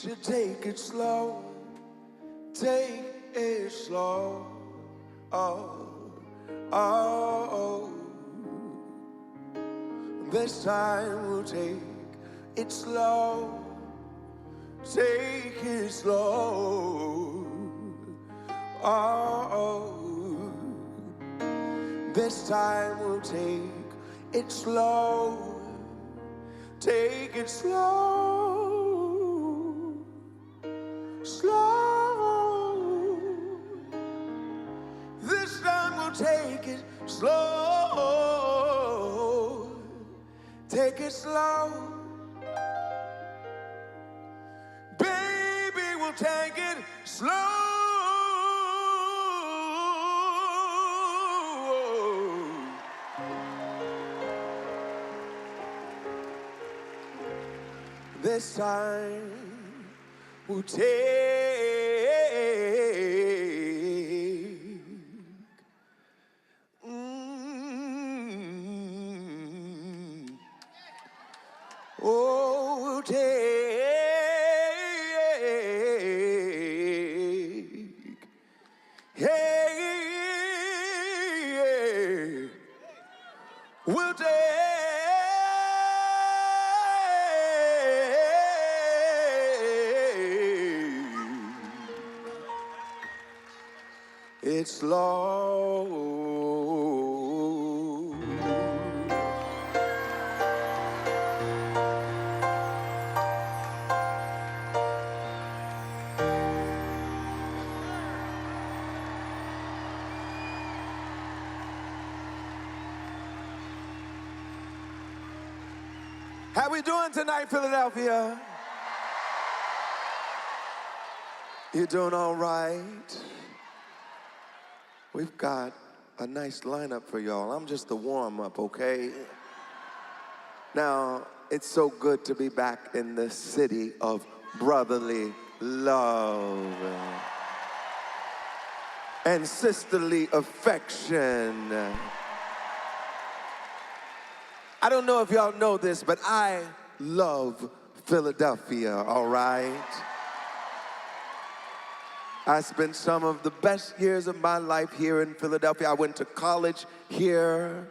should take it slow, take it slow. Oh, oh, this time we'll take it slow, take it slow. Oh, this time we'll take it slow, take it slow, slow. This time we'll take it slow, take it slow. Baby, we'll take it slow. This time we'll take we'll take we'll take it slow. How we doing tonight, Philadelphia? You doing all right? We've got a nice lineup for y'all. I'm just the warm-up, okay? Now, it's so good to be back in the city of brotherly love and sisterly affection. I don't know if y'all know this, but I love Philadelphia, all right? I spent some of the best years of my life here in Philadelphia. I went to college here.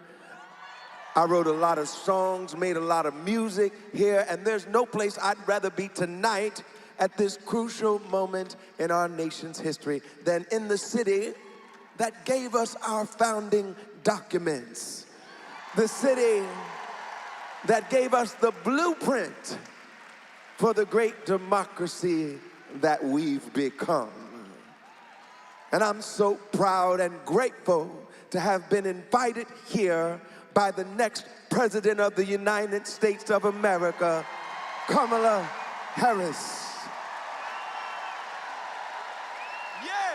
I wrote a lot of songs, made a lot of music here, and there's no place I'd rather be tonight at this crucial moment in our nation's history than in the city that gave us our founding documents. The city that gave us the blueprint for the great democracy that we've become. And I'm so proud and grateful to have been invited here by the next President of the United States of America, Kamala Harris. Yeah!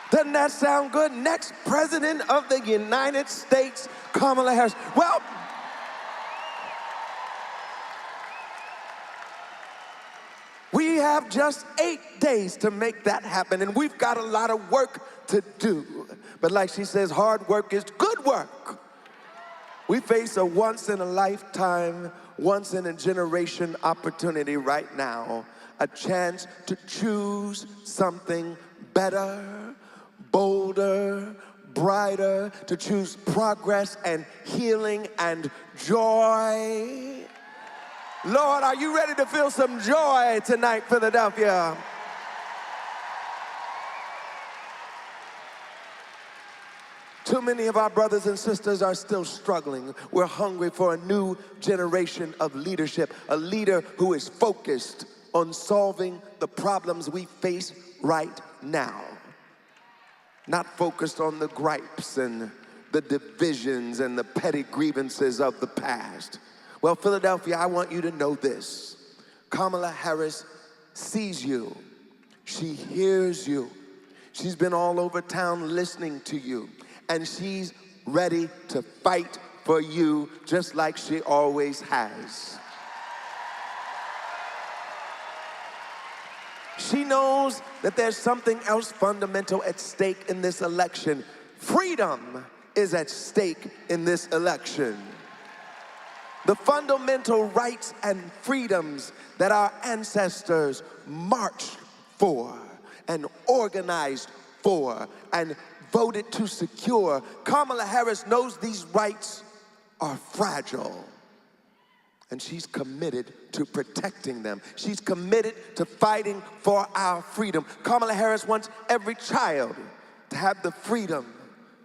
Doesn't that sound good? Next President of the United States, Kamala Harris. Well, we have just 8 days to make that happen, and we've got a lot of work to do. But like she says, hard work is good work. We face a once-in-a-lifetime, once-in-a-generation opportunity right now, a chance to choose something better, bolder, brighter, to choose progress and healing and joy. Lord, are you ready to feel some joy tonight, Philadelphia? Too many of our brothers and sisters are still struggling. We're hungry for a new generation of leadership, a leader who is focused on solving the problems we face right now. Not focused on the gripes and the divisions and the petty grievances of the past. Well, Philadelphia, I want you to know this. Kamala Harris sees you. She hears you. She's been all over town listening to you. And she's ready to fight for you just like she always has. She knows that there's something else fundamental at stake in this election. Freedom is at stake in this election. the fundamental rights and freedoms that our ancestors marched for and organized for and voted to secure. Kamala Harris knows these rights are fragile, and she's committed to protecting them. She's committed to fighting for our freedom. Kamala Harris wants every child to have the freedom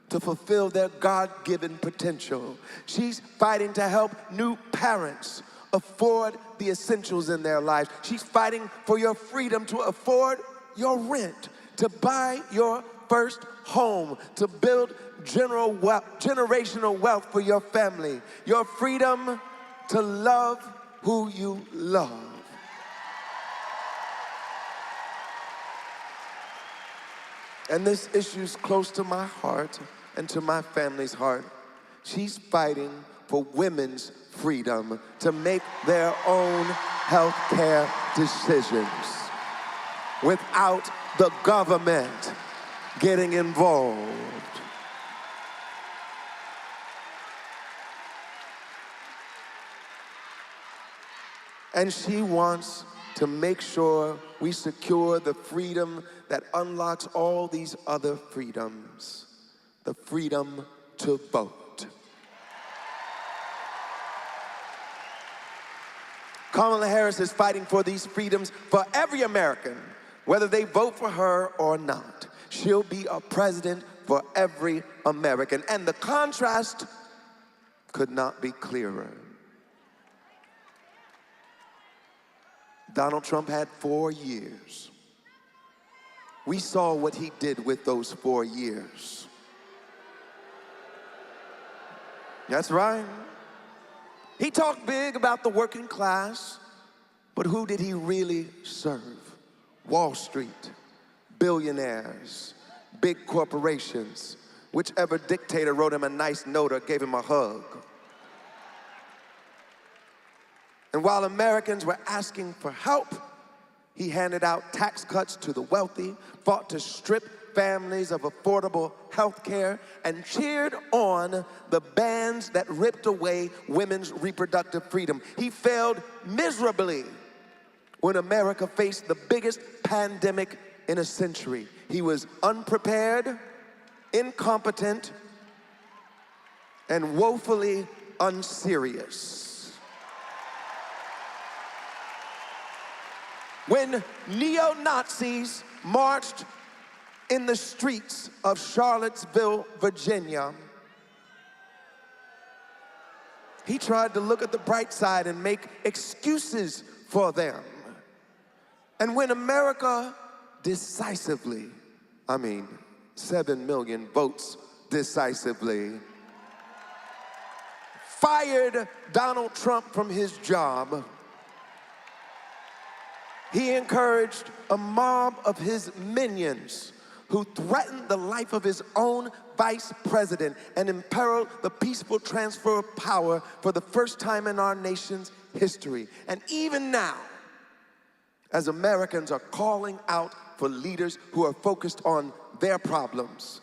to fulfill their God-given potential. She's fighting to help new parents afford the essentials in their lives. She's fighting for your freedom to afford your rent, to buy your first home, to build generational wealth for your family, your freedom to love who you love. And this issue's close to my heart and to my family's heart. She's fighting for women's freedom to make their own health care decisions without the government getting involved. And she wants to make sure we secure the freedom that unlocks all these other freedoms, the freedom to vote. Kamala Harris is fighting for these freedoms for every American, whether they vote for her or not. She'll be a president for every American. And the contrast could not be clearer. Donald Trump had 4 years. We saw what he did with those 4 years. That's right. He talked big about the working class, but who did he really serve? Wall Street, billionaires, big corporations, whichever dictator wrote him a nice note or gave him a hug. And while Americans were asking for help, he handed out tax cuts to the wealthy, fought to strip families of affordable health care, and cheered on the bans that ripped away women's reproductive freedom. He failed miserably when America faced the biggest pandemic in a century. He was unprepared, incompetent, and woefully unserious. When neo-Nazis marched in the streets of Charlottesville, Virginia, he tried to look at the bright side and make excuses for them. And when America decisively, 7 million votes decisively, fired Donald Trump from his job, he encouraged a mob of his minions who threatened the life of his own vice president and imperiled the peaceful transfer of power for the first time in our nation's history. And even now, as Americans are calling out for leaders who are focused on their problems,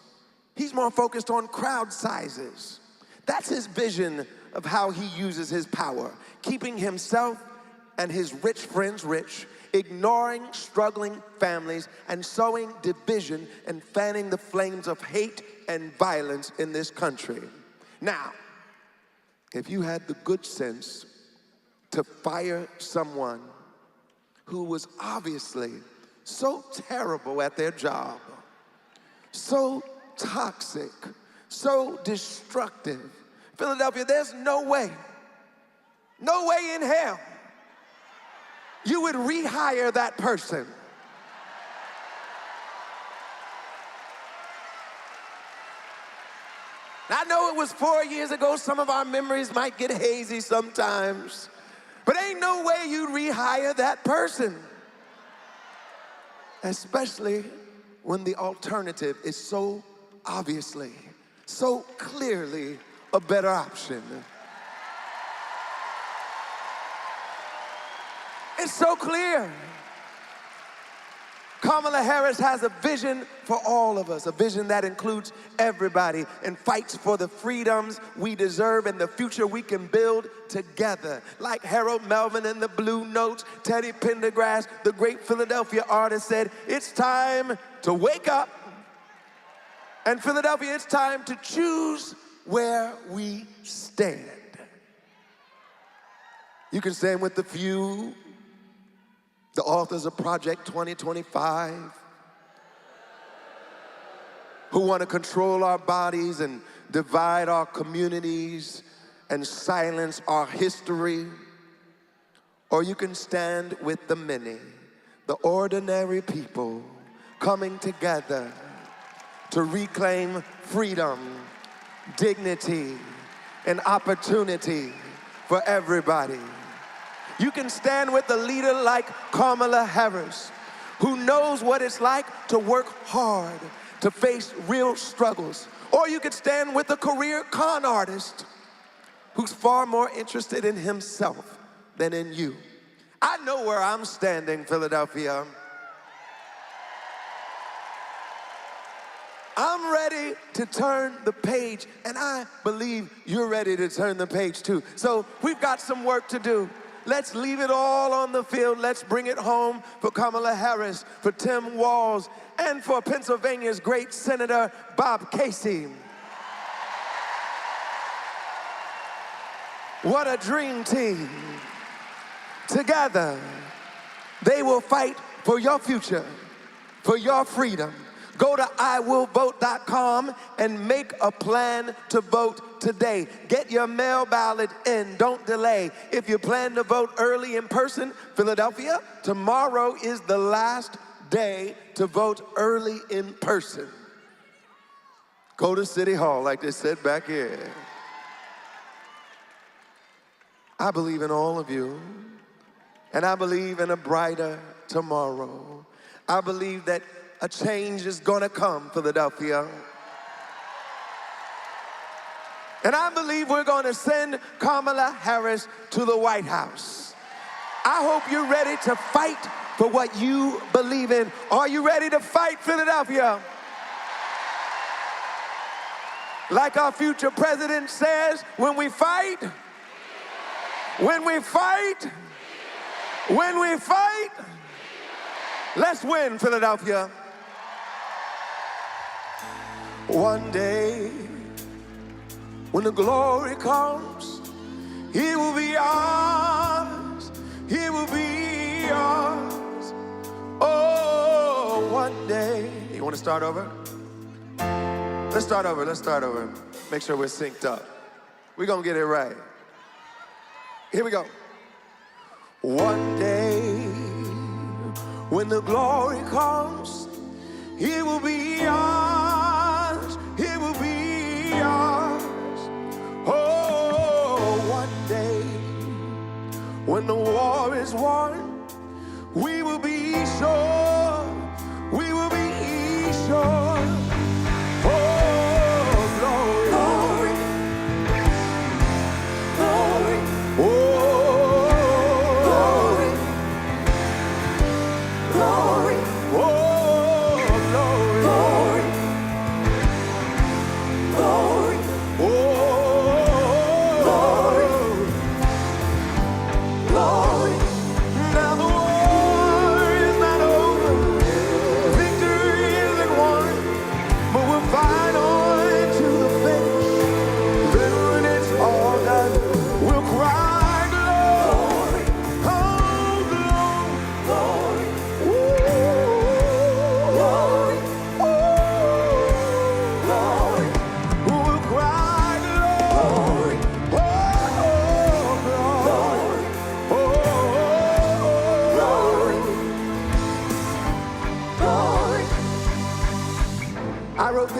he's more focused on crowd sizes. That's his vision of how he uses his power, keeping himself and his rich friends rich, ignoring struggling families, and sowing division and fanning the flames of hate and violence in this country. Now, if you had the good sense to fire someone who was obviously so terrible at their job, so toxic, so destructive, Philadelphia, there's no way in hell you would rehire that person. I know it was 4 years ago. Some of our memories might get hazy sometimes, but ain't no way you'd rehire that person, especially when the alternative is so obviously, so clearly a better option. It's so clear. Kamala Harris has a vision for all of us, a vision that includes everybody and fights for the freedoms we deserve and the future we can build together. Like Harold Melvin and the Blue Notes, Teddy Pendergrass, the great Philadelphia artist, said, it's time to wake up. And Philadelphia, it's time to choose where we stand. You can stand with the few, the authors of Project 2025, who want to control our bodies and divide our communities and silence our history. Or you can stand with the many, the ordinary people coming together to reclaim freedom, dignity, and opportunity for everybody. You can stand with a leader like Kamala Harris, who knows what it's like to work hard, to face real struggles. Or you could stand with a career con artist who's far more interested in himself than in you. I know where I'm standing, Philadelphia. I'm ready to turn the page, and I believe you're ready to turn the page too. So we've got some work to do. Let's leave it all on the field. Let's bring it home for Kamala Harris, for Tim Walz, and for Pennsylvania's great Senator Bob Casey. What a dream team. Together, they will fight for your future, for your freedom. Go to iwillvote.com and make a plan to vote today. Get your mail ballot in, don't delay. If you plan to vote early in person, Philadelphia, tomorrow is the last day to vote early in person. Go to City Hall, like they said back here. I believe in all of you, and I believe in a brighter tomorrow. I believe that a change is gonna come, Philadelphia. And I believe we're gonna send Kamala Harris to the White House. I hope you're ready to fight for what you believe in. Are you ready to fight, Philadelphia? Like our future president says, when we fight, when we fight, when we fight, let's win, Philadelphia. One day, when the glory comes, it will be ours, it will be ours. Oh, one day. You want to start over? Let's start over. Make sure we're synced up. We're going to get it right. Here we go. One day, when the glory comes, it will be ours, it will be ours. Oh, one day, when the war is won, we will be sure, we will be sure. Oh, glory, glory, glory. Oh.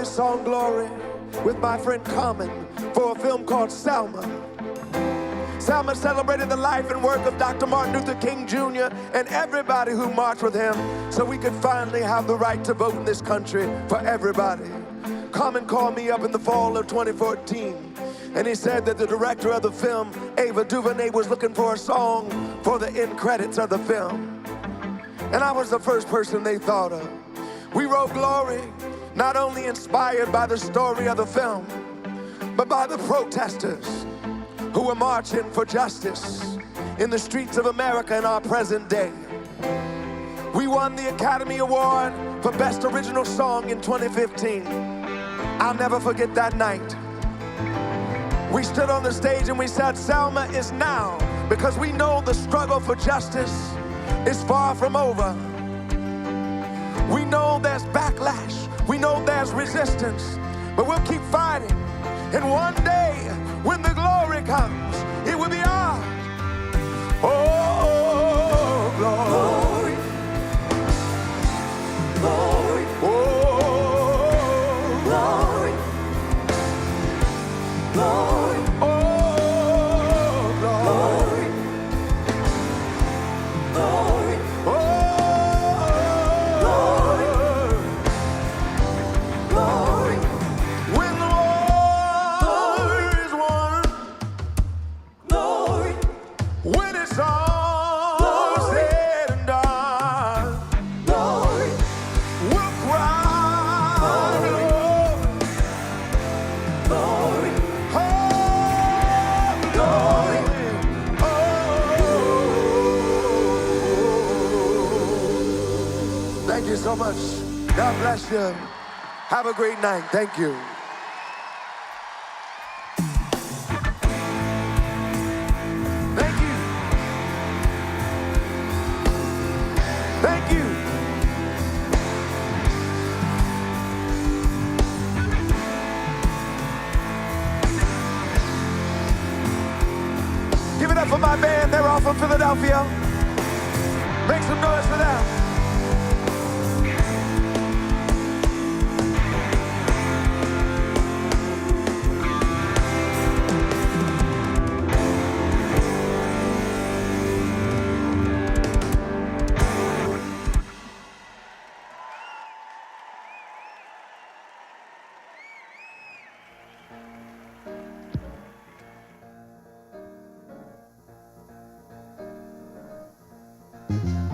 Song Glory with my friend Common for a film called Selma. Selma celebrated the life and work of Dr. Martin Luther King Jr. and everybody who marched with him so we could finally have the right to vote in this country for everybody. Common called me up in the fall of 2014 and he said that the director of the film, Ava DuVernay, was looking for a song for the end credits of the film. and I was the first person they thought of. We wrote Glory, not only inspired by the story of the film, but by the protesters who were marching for justice in the streets of America in our present day. We won the Academy Award for Best Original Song in 2015. I'll never forget that night. We stood on the stage and we said, Selma is now, because we know the struggle for justice is far from over. We know there's backlash, we know there's resistance, but we'll keep fighting. And one day, when the glory comes, it will be ours. Oh, glory. Glory. Oh, glory. Glory. Oh, glory. Glory. Oh, glory. Glory. When the war is won, glory. When it's all said and done, glory. We'll cry, glory. Glory. Oh, glory. Thank you so much. God bless you. Have a great night. Thank you. Thank you. Thank you. Give it up for my band. They're all from Philadelphia. Make some noise for them.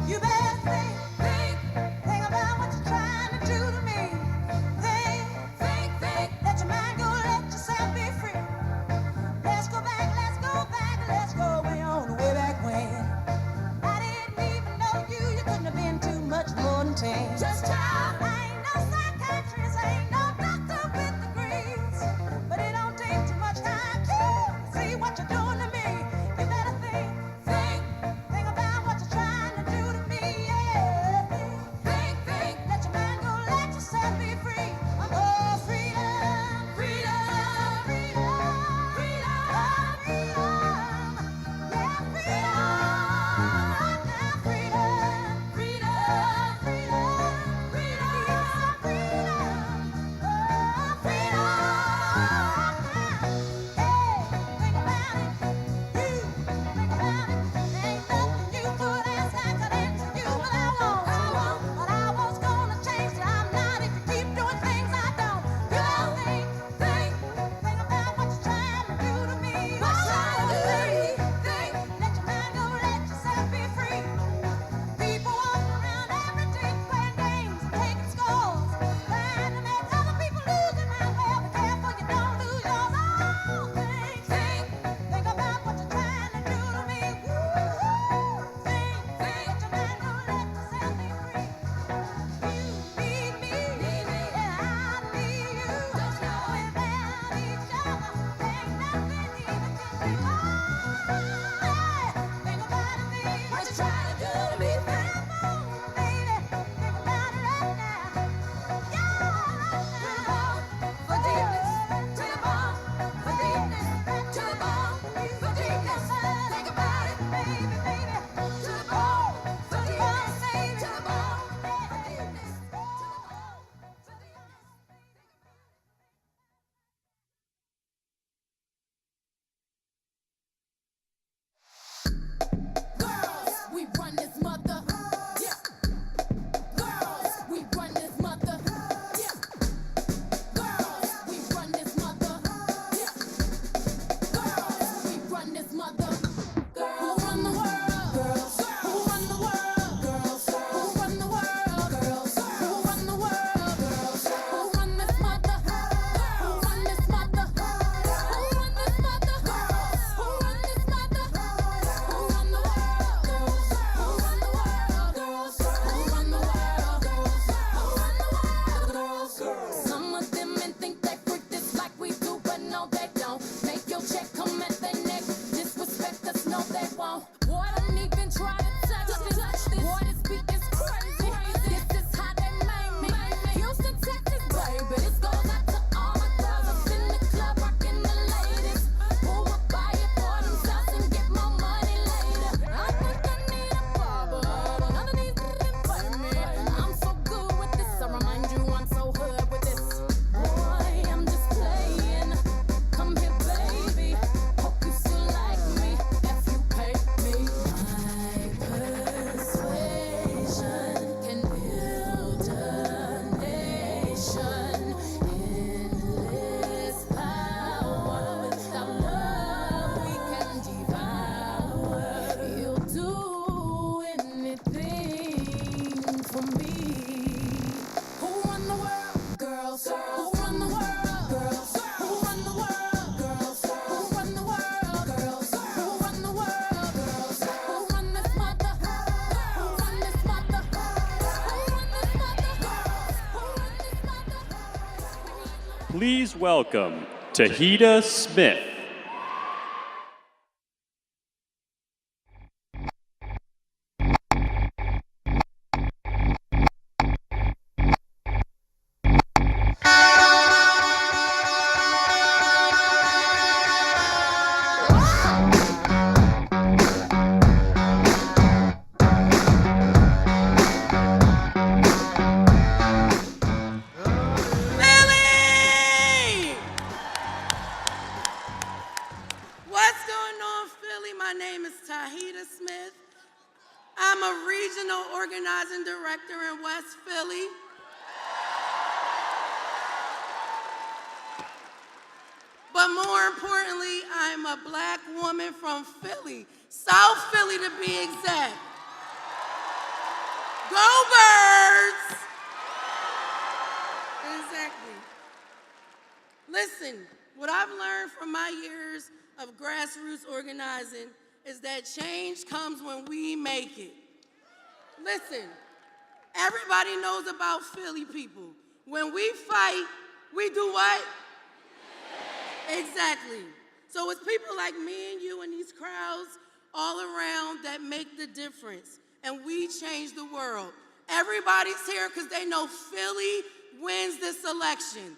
You better think. Please welcome Tahita Smith. What's going on, Philly? My name is Tahita Smith. I'm a regional organizing director in West Philly. But more importantly, I'm a black woman from Philly, South Philly to be exact. Go Birds! Exactly. Listen, what I've learned from my years of grassroots organizing is that change comes when we make it. Listen, everybody knows about Philly people. When we fight, we do what? Exactly. So it's people like me and you and these crowds all around that make the difference, and we change the world. Everybody's here because they know Philly wins this election.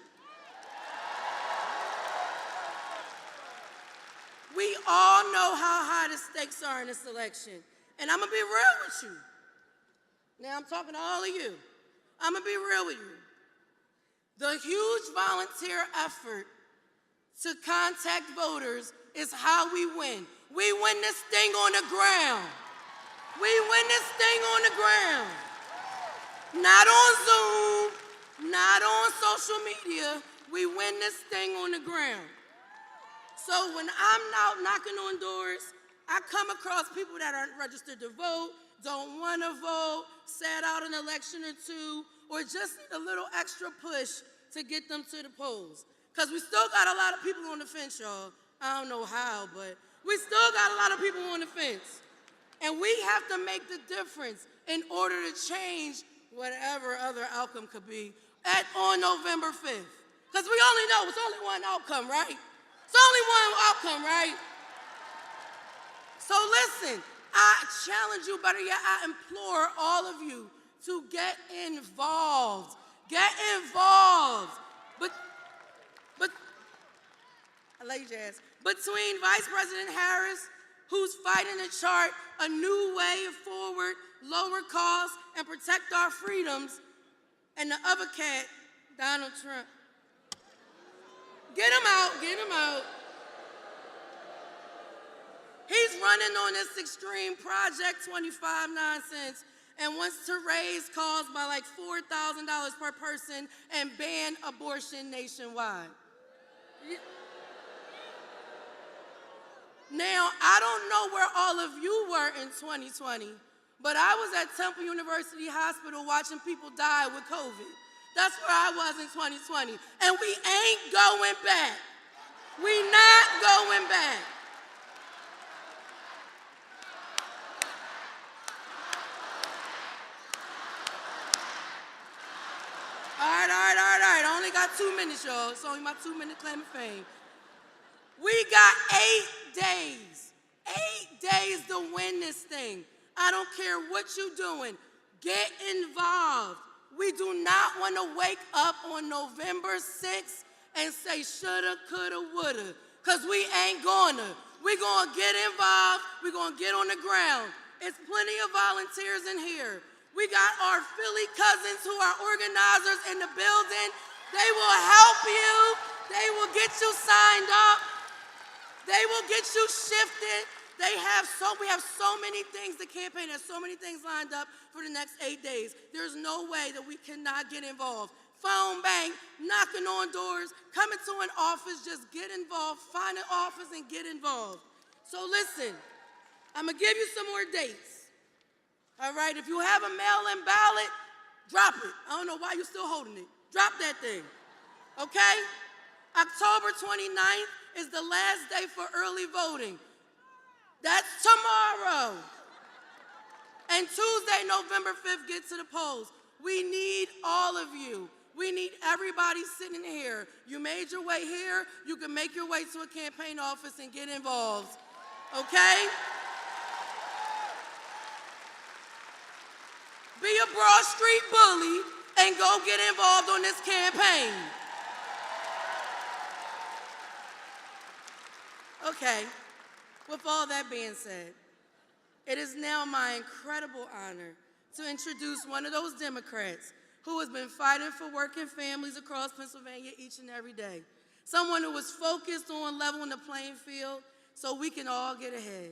We all know how high the stakes are in this election. And I'm gonna be real with you. Now I'm talking to all of you. I'm gonna be real with you. The huge volunteer effort to contact voters is how we win. We win this thing on the ground. We win this thing on the ground. Not on Zoom, not on social media. We win this thing on the ground. So when I'm out knocking on doors, I come across people that aren't registered to vote, don't want to vote, sat out an election or two, or just need a little extra push to get them to the polls. Because we still got a lot of people on the fence, y'all. I don't know how, but we still got a lot of people on the fence. And we have to make the difference in order to change whatever other outcome could be on November 5th. Because we only know it's only one outcome, right? It's only one outcome, right? So listen, I challenge you, better yet, I implore all of you to get involved. Get involved. But I love you, Jazz. Between Vice President Harris, who's fighting to chart a new way forward, lower costs, and protect our freedoms, and the other cat, Donald Trump. Get him out, get him out. He's running on this extreme Project 25 nonsense and wants to raise costs by like $4,000 per person and ban abortion nationwide. Now, I don't know where all of you were in 2020, but I was at Temple University Hospital watching people die with COVID. That's where I was in 2020. And we ain't going back. We not going back. All right. I only got 2 minutes, y'all. It's only my 2-minute claim of fame. We got 8 days. 8 days to win this thing. I don't care what you're doing. Get involved. We do not want to wake up on November 6th and say shoulda, coulda, woulda, because we ain't gonna. We're gonna get involved. We're gonna get on the ground. It's plenty of volunteers in here. We got our Philly cousins who are organizers in the building. They will help you. They will get you signed up. They will get you shifted. We have so many things, the campaign has so many things lined up for the next 8 days. There's no way that we cannot get involved. Phone bank, knocking on doors, coming to an office, just get involved, find an office and get involved. So listen, I'm gonna give you some more dates. All right, if you have a mail-in ballot, drop it. I don't know why you're still holding it. Drop that thing, okay? October 29th is the last day for early voting. That's tomorrow. And Tuesday, November 5th, get to the polls. We need all of you. We need everybody sitting here. You made your way here, you can make your way to a campaign office and get involved, okay? Be a Broad Street bully and go get involved on this campaign. Okay, with all that being said, it is now my incredible honor to introduce one of those Democrats who has been fighting for working families across Pennsylvania each and every day. Someone who is focused on leveling the playing field so we can all get ahead.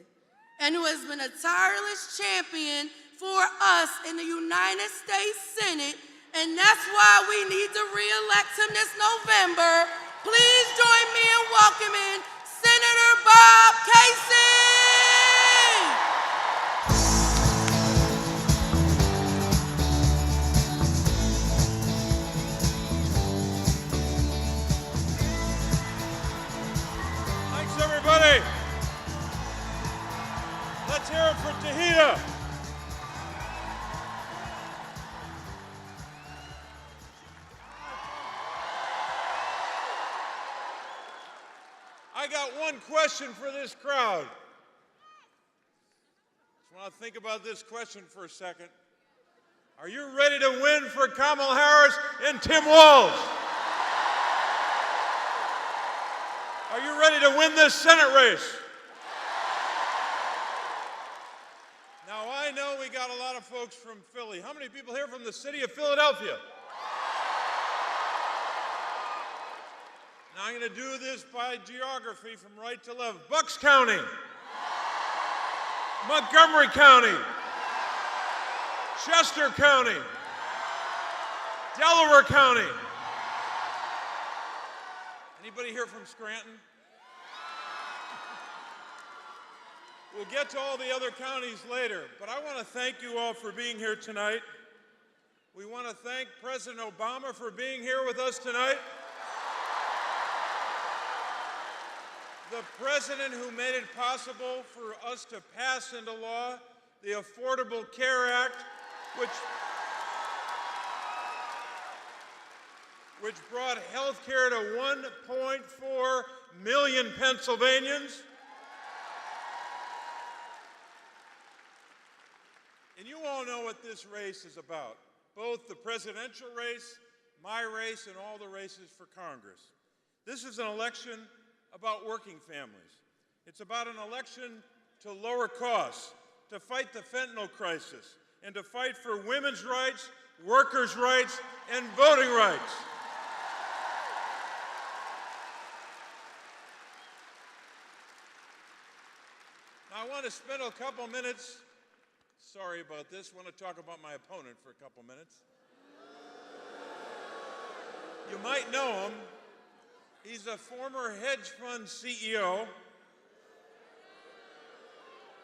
And who has been a tireless champion for us in the United States Senate, and that's why we need to re-elect him this November. Please join me in welcoming Senator Bob Casey. Thanks, everybody. Let's hear it for Tahita. I got one question for this crowd. Just want to think about this question for a second. Are you ready to win for Kamala Harris and Tim Walz? Are you ready to win this Senate race? Now, I know we got a lot of folks from Philly. How many people here from the city of Philadelphia? Now, I'm going to do this by geography from right to left. Bucks County, Montgomery County, Chester County, Delaware County. Anybody here from Scranton? We'll get to all the other counties later, but I want to thank you all for being here tonight. We want to thank President Obama for being here with us tonight. The president who made it possible for us to pass into law the Affordable Care Act, which brought health care to 1.4 million Pennsylvanians. And you all know what this race is about, both the presidential race, my race, and all the races for Congress. This is an election about working families. It's about an election to lower costs, to fight the fentanyl crisis, and to fight for women's rights, workers' rights, and voting rights. Now, I want to spend a couple minutes, sorry about this, I want to talk about my opponent for a couple minutes. You might know him. He's a former hedge fund CEO.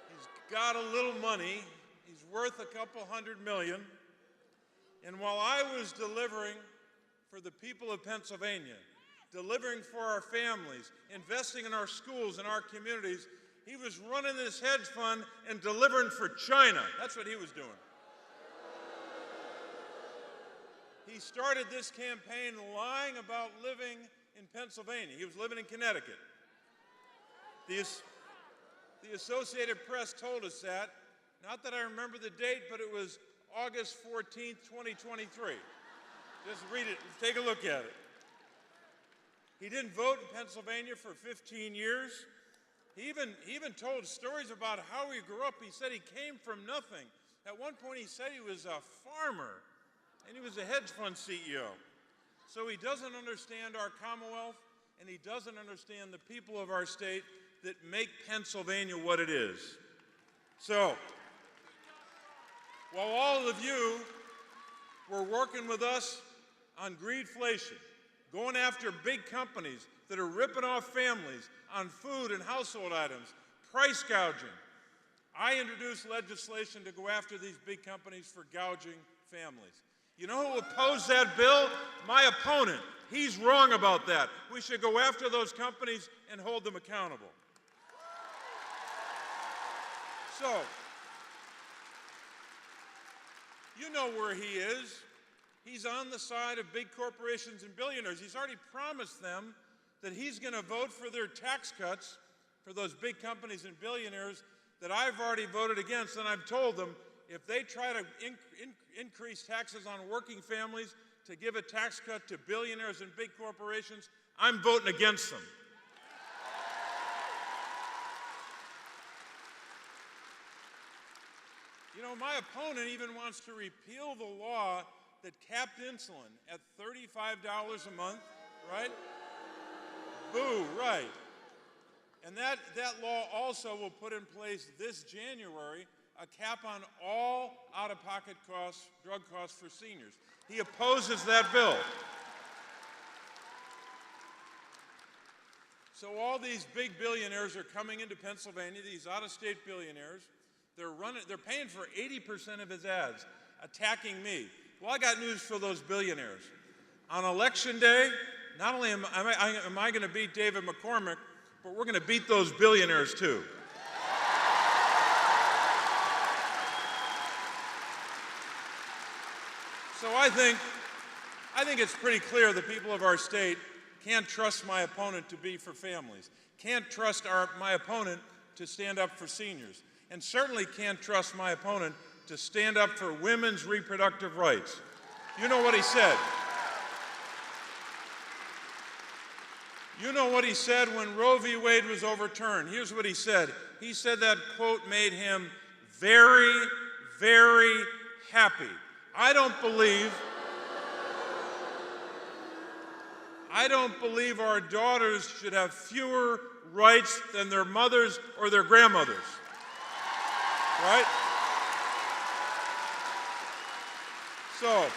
He's got a little money. He's worth a couple $100 million. And while I was delivering for the people of Pennsylvania, delivering for our families, investing in our schools and our communities, he was running this hedge fund and delivering for China. That's what he was doing. He started this campaign lying about living in Pennsylvania. He was living in Connecticut. The Associated Press told us that. Not that I remember the date, but it was August 14th, 2023. Just read it, take a look at it. He didn't vote in Pennsylvania for 15 years. He even told stories about how he grew up. He said he came from nothing. At one point he said he was a farmer, and he was a hedge fund CEO. So he doesn't understand our Commonwealth, and he doesn't understand the people of our state that make Pennsylvania what it is. So, while all of you were working with us on greedflation, going after big companies that are ripping off families on food and household items, price gouging, I introduced legislation to go after these big companies for gouging families. You know who opposed that bill? My opponent. He's wrong about that. We should go after those companies and hold them accountable. So, you know where he is. He's on the side of big corporations and billionaires. He's already promised them that he's going to vote for their tax cuts for those big companies and billionaires that I've already voted against. And I've told them if they try to increase taxes on working families to give a tax cut to billionaires and big corporations, I'm voting against them. You know, my opponent even wants to repeal the law that capped insulin at $35 a month, right? Boo, right. And that law also will put in place this January a cap on all out-of-pocket costs, drug costs for seniors. He opposes that bill. So all these big billionaires are coming into Pennsylvania, these out-of-state billionaires. They're paying for 80% of his ads, attacking me. Well, I got news for those billionaires. On Election Day, not only am I going to beat David McCormick, but we're going to beat those billionaires too. So I think it's pretty clear the people of our state can't trust my opponent to be for families, can't trust my opponent to stand up for seniors, and certainly can't trust my opponent to stand up for women's reproductive rights. You know what he said. You know what he said when Roe v. Wade was overturned. Here's what he said. He said that quote made him very, very happy. I don't believe our daughters should have fewer rights than their mothers or their grandmothers. Right? So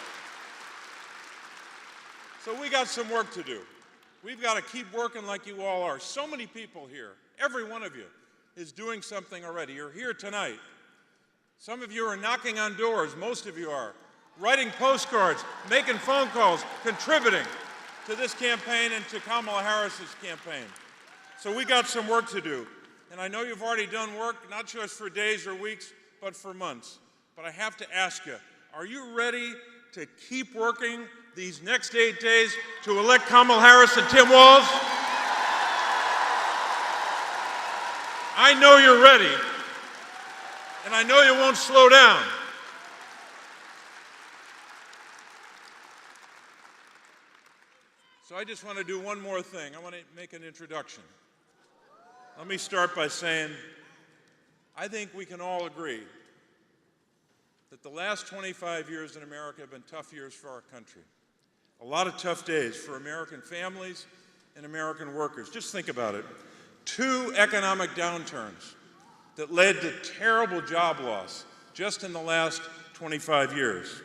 we got some work to do. We've got to keep working like you all are. So many people here, every one of you, is doing something already. You're here tonight. Some of you are knocking on doors, most of you are, writing postcards, making phone calls, contributing to this campaign and to Kamala Harris's campaign. So we got some work to do. And I know you've already done work, not just for days or weeks, but for months. But I have to ask you, are you ready to keep working these next 8 days to elect Kamala Harris and Tim Walz? I know you're ready, and I know you won't slow down. So I just want to do one more thing. I want to make an introduction. Let me start by saying, I think we can all agree that the last 25 years in America have been tough years for our country. A lot of tough days for American families and American workers. Just think about it. 2 economic downturns that led to terrible job loss just in the last 25 years.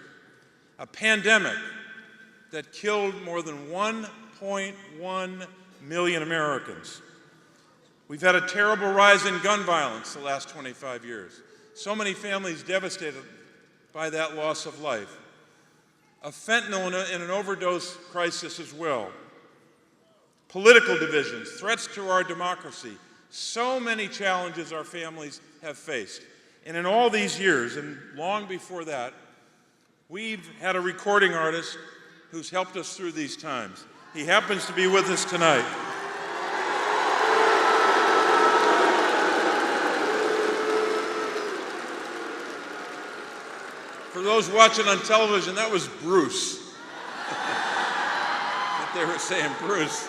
A pandemic that killed more than 1.1 million Americans. We've had a terrible rise in gun violence the last 25 years. So many families devastated by that loss of life. A fentanyl and an overdose crisis as well. Political divisions, threats to our democracy. So many challenges our families have faced. And in all these years, and long before that, we've had a recording artist who's helped us through these times. He happens to be with us tonight. For those watching on television, that was Bruce. They were saying Bruce.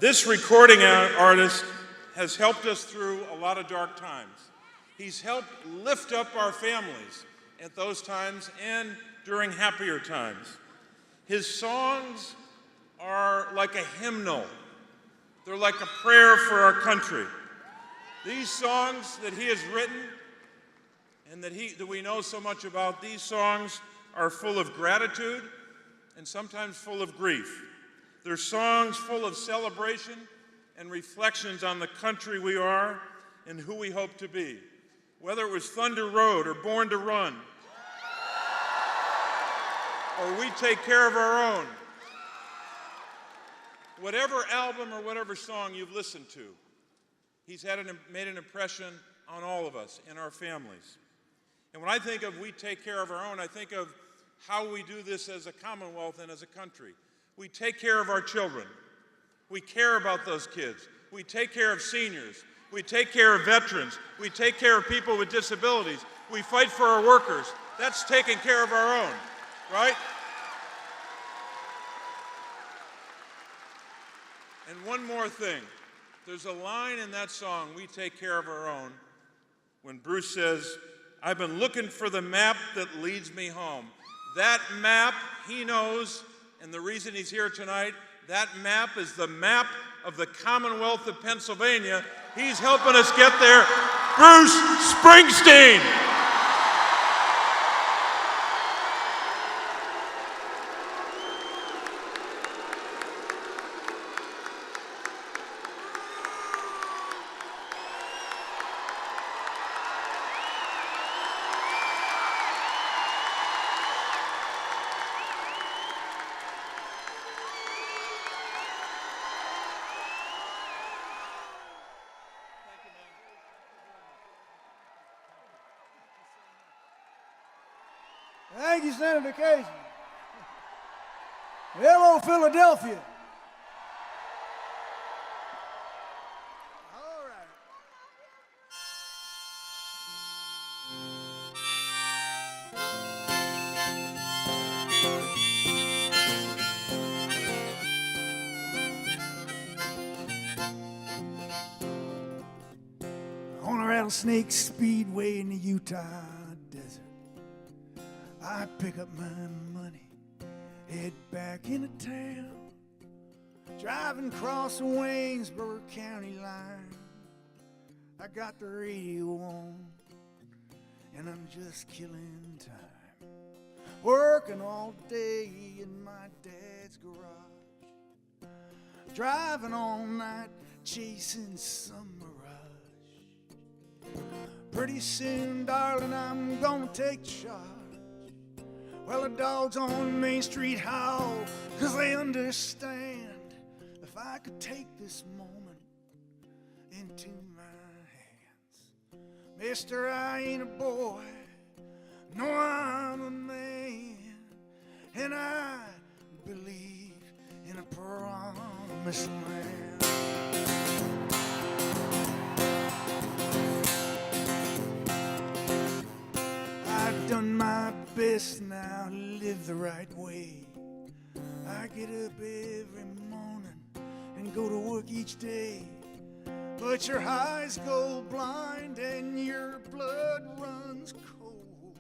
This recording artist has helped us through a lot of dark times. He's helped lift up our families at those times and during happier times. His songs are like a hymnal. They're like a prayer for our country. These songs that he has written and that we know so much about, these songs are full of gratitude and sometimes full of grief. They're songs full of celebration and reflections on the country we are and who we hope to be. Whether it was Thunder Road or Born to Run, or We Take Care of Our Own, whatever album or whatever song you've listened to, he's made an impression on all of us and our families. And when I think of we take care of our own, I think of how we do this as a Commonwealth and as a country. We take care of our children. We care about those kids. We take care of seniors. We take care of veterans. We take care of people with disabilities. We fight for our workers. That's taking care of our own, right? And one more thing. There's a line in that song, We Take Care of Our Own, when Bruce says, I've been looking for the map that leads me home. That map, he knows, and the reason he's here tonight, that map is the map of the Commonwealth of Pennsylvania. He's helping us get there. Bruce Springsteen! Thank you, Senator Casey. Hello, Philadelphia. All right. On a rattlesnake speedway in the Utah desert, I pick up my money, head back into town, driving across the Waynesboro County line. I got the radio on, and I'm just killing time, working all day in my dad's garage, driving all night, chasing some mirage. Pretty soon, darling, I'm gonna take charge. Well, the dogs on Main Street howl, 'cause they understand. If I could take this moment into my hands. Mister, I ain't a boy, no, I'm a man. And I believe in a promised land. I've done my best now to live the right way. I get up every morning and go to work each day. But your eyes go blind and your blood runs cold.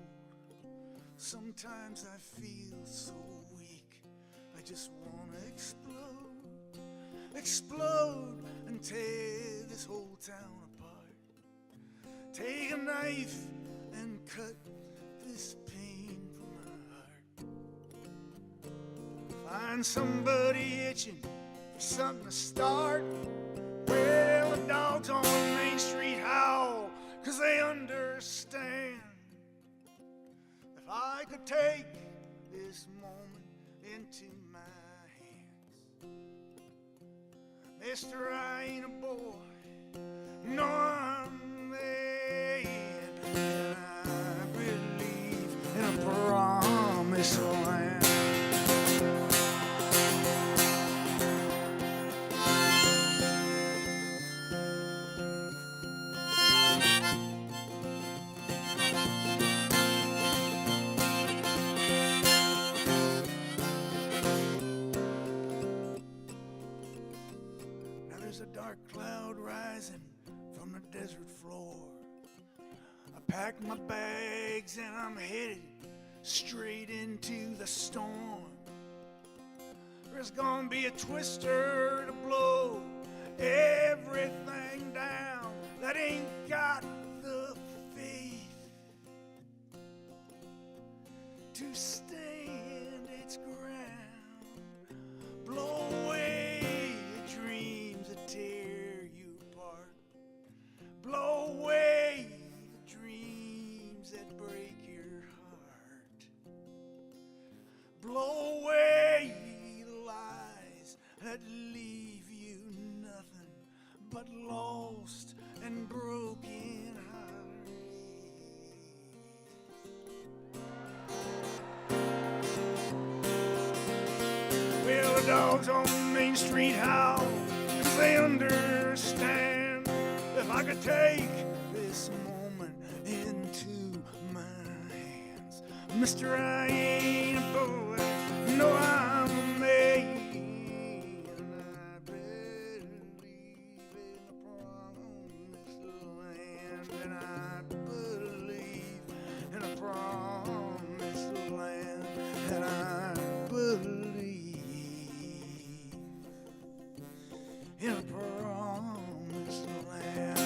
Sometimes I feel so weak, I just want to explode. Explode and tear this whole town apart. Take a knife and cut this pain from my heart. Find somebody itching for something to start. Well, the dogs on Main Street howl, 'cause they understand. If I could take this moment into my hands. Mister, I ain't a boy, no, I'm a man. And I believe in a promised land. Now there's a dark cloud rising from the desert floor. I packed my bags and I'm headed straight into the storm. There's gonna be a twister to blow everything down that ain't got the faith to stand its ground. Blow away the dreams that tear you apart. Blow away the dreams that break your heart. Blow away the lies that leave you nothing but lost and broken hearted. dogs on Main Street howl, 'cause they understand. If I could take this moment into my hands, Mister, I ain't a boy, no, I'm a man. I believe in the promised land, and I believe in a promised land, and I believe in a promised land.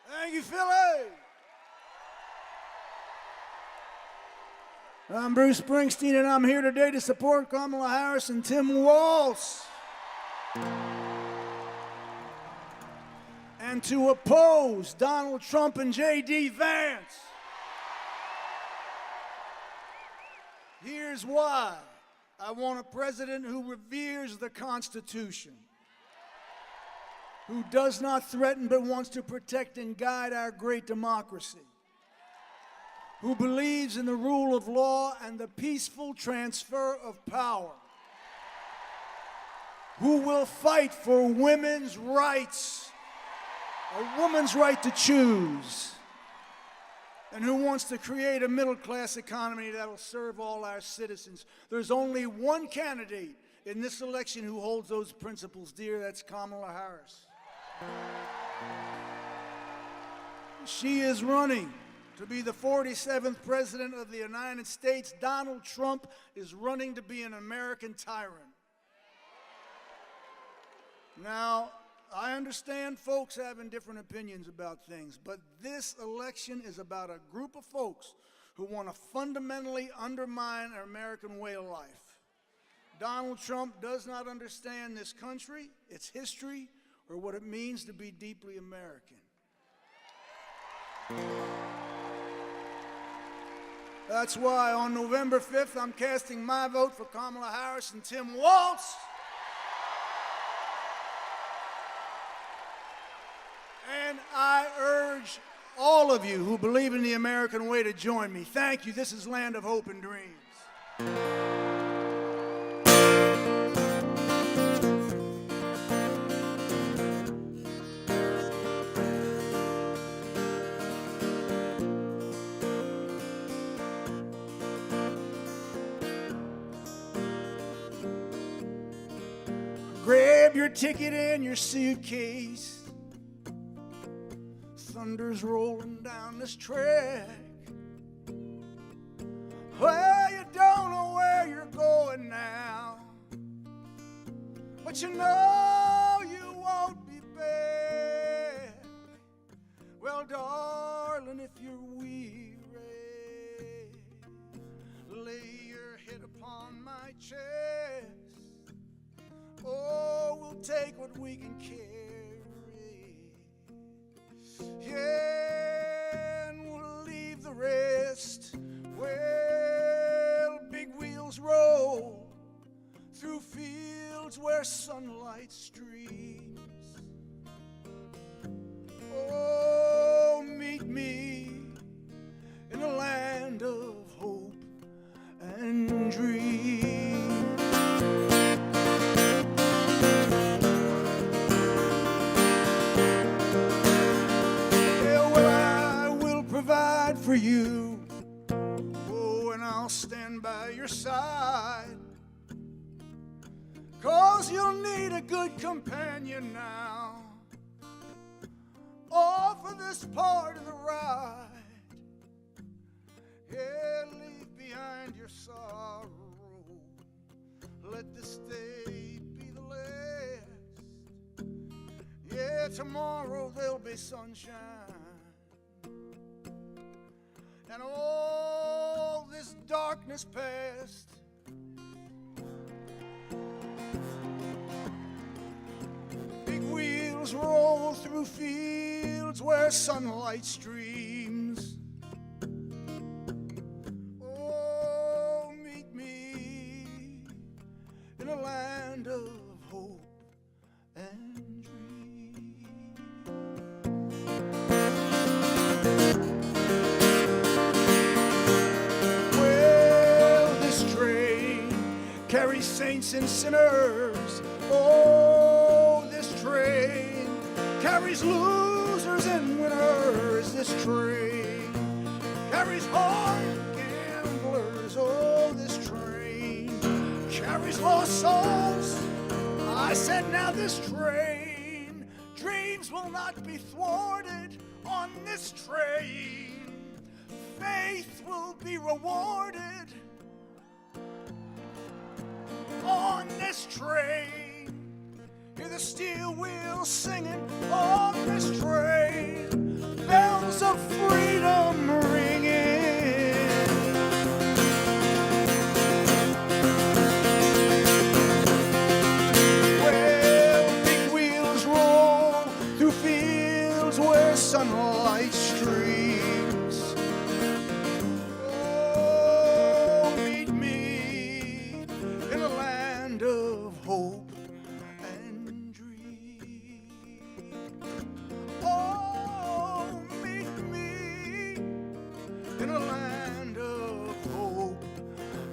Thank you, Philly. I'm Bruce Springsteen, and I'm here today to support Kamala Harris and Tim Walz, and to oppose Donald Trump and J.D. Vance. Here's why. I want a president who reveres the Constitution, who does not threaten but wants to protect and guide our great democracy, who believes in the rule of law and the peaceful transfer of power, who will fight for women's rights, a woman's right to choose, and who wants to create a middle-class economy that will serve all our citizens. There's only one candidate in this election who holds those principles dear. That's Kamala Harris. She is running to be the 47th President of the United States. Donald Trump is running to be an American tyrant. Now, I understand folks having different opinions about things, but this election is about a group of folks who want to fundamentally undermine our American way of life. Donald Trump does not understand this country, its history, or what it means to be deeply American. That's why on November 5th, I'm casting my vote for Kamala Harris and Tim Walz. And I urge all of you who believe in the American way to join me. Thank you. This is Land of Hope and Dreams. Grab your ticket and your suitcase. Thunder's rolling down this track. Well, you don't know where you're going now, but you know you won't be back. Well, darling, if you're weary, lay your head upon my chest. Oh, we'll take what we can carry, yeah, and we'll leave the rest. Well, big wheels roll through fields where sunlight streams. Oh, meet me in a land of hope and dreams. Provide for you, oh, and I'll stand by your side, 'cause you'll need a good companion now, all for this part of the ride. Yeah, leave behind your sorrow, let this day be the last. Yeah, tomorrow there'll be sunshine, and all this darkness past. Big wheels roll through fields where sunlight streams. saints and sinners. Oh, this train carries losers and winners. This train carries hard gamblers. Oh, this train carries lost souls. I said, now this train, dreams will not be thwarted on this train. Faith will be rewarded on this train. Hear the steel wheels singing on this train. Bells of freedom ringing. Well, big wheels roll through fields where sunlight streams. Oh, meet me in a land of hope and dream. Oh, meet me in a land of hope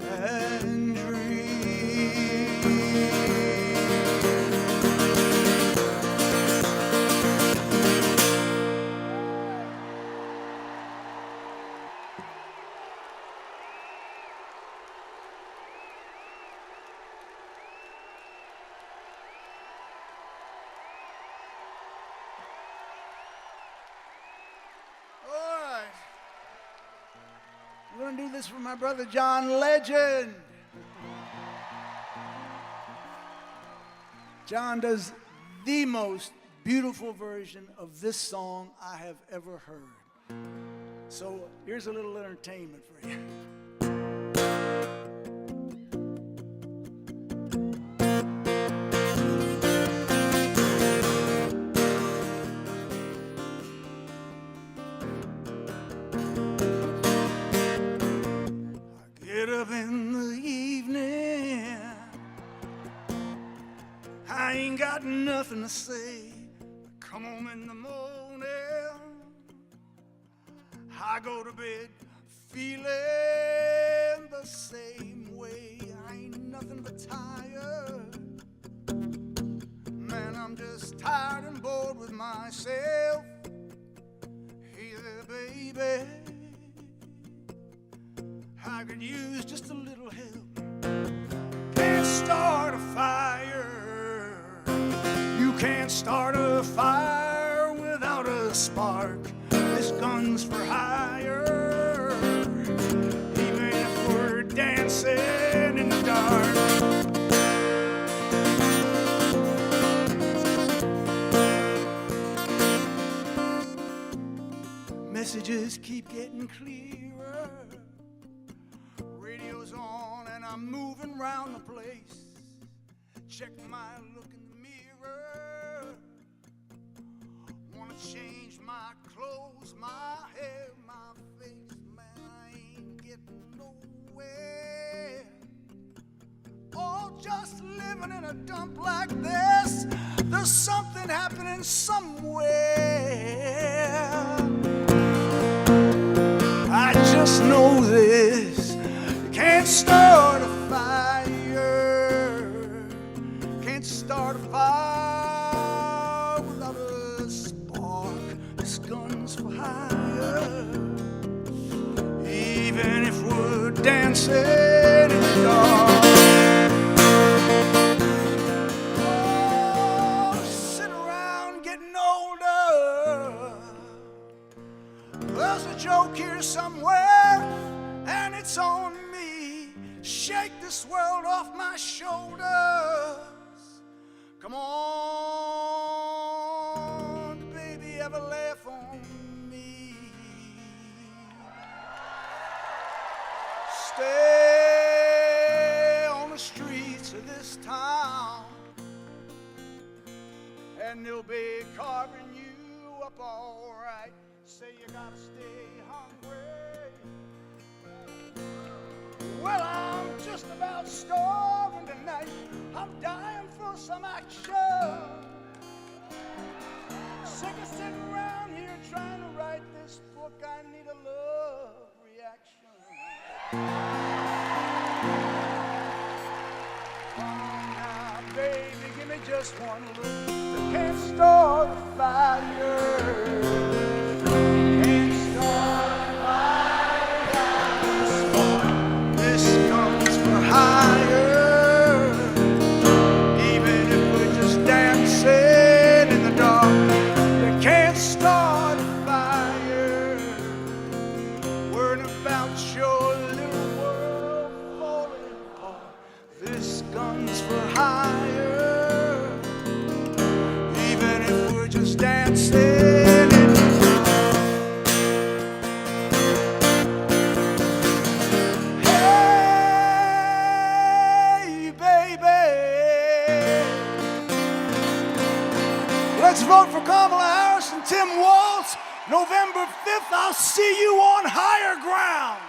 and dream. All right. We're going to do this for my brother John Legend. John does the most beautiful version of this song I have ever heard. So here's a little entertainment for you. Get up in the evening, I ain't got nothing to say. Come home in the morning, I go to bed feeling the same way. I ain't nothing but tired. Man, I'm just tired and bored with myself. Hey there, baby, I could use just a little help. Can't start a fire. You can't start a fire without a spark. This gun's for hire. Even if we're dancing in the dark. Messages keep getting clearer. Radio's on and I'm moving around the place. Check my look in the mirror. Wanna change my clothes, my hair, my face. Man, I ain't getting nowhere. Oh, just living in a dump like this. There's something happening somewhere. I just know this. You can't start a fire. Can't start a fire without a spark. This gun's for hire. Even if we're dancing in the dark. Oh, sit around getting older. There's a joke here somewhere, and it's on me. Shake this world off my shoulders. Come on, baby, have a laugh on me. Stay on the streets of this town, and they'll be carving you up all right. Say you gotta stay hungry. Well, I'm just about starving tonight. I'm dying for some action. Sick of sitting around here trying to write this book. I need a love reaction. just one look that can't start a fire. Can't start a fire. This comes for higher. Even if we're just dancing in the dark, you can't start a fire. Worrying about your little world falling apart. This gun's for higher. Even if we're just dancing in the dark. Hey, baby, let's vote for Kamala Harris and Tim Walz. November 5th, I'll see you on higher ground.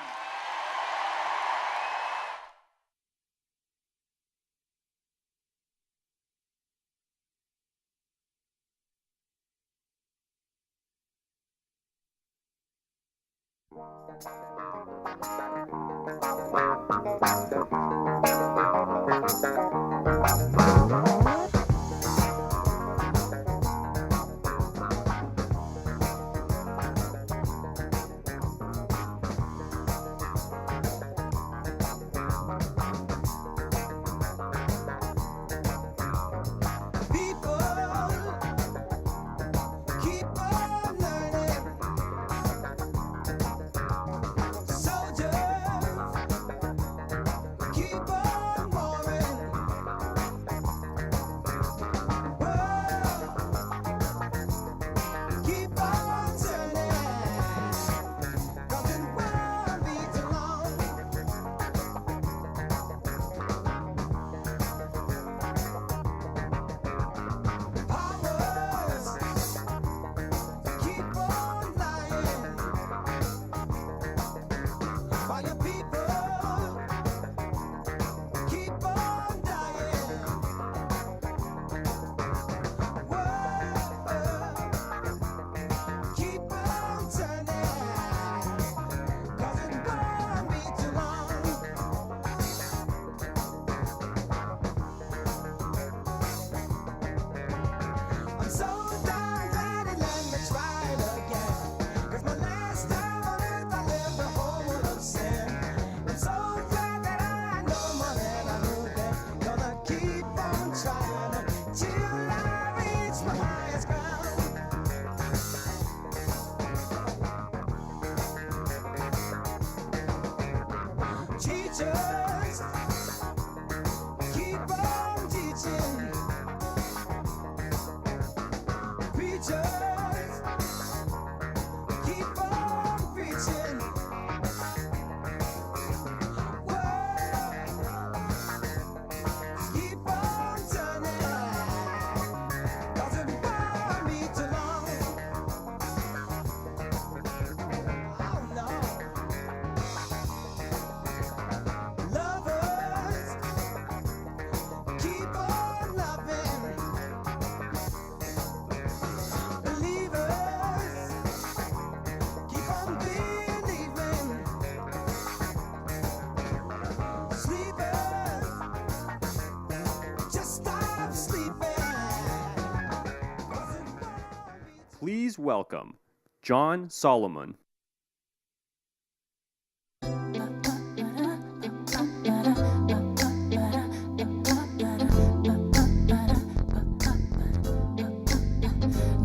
Please welcome John Solomon.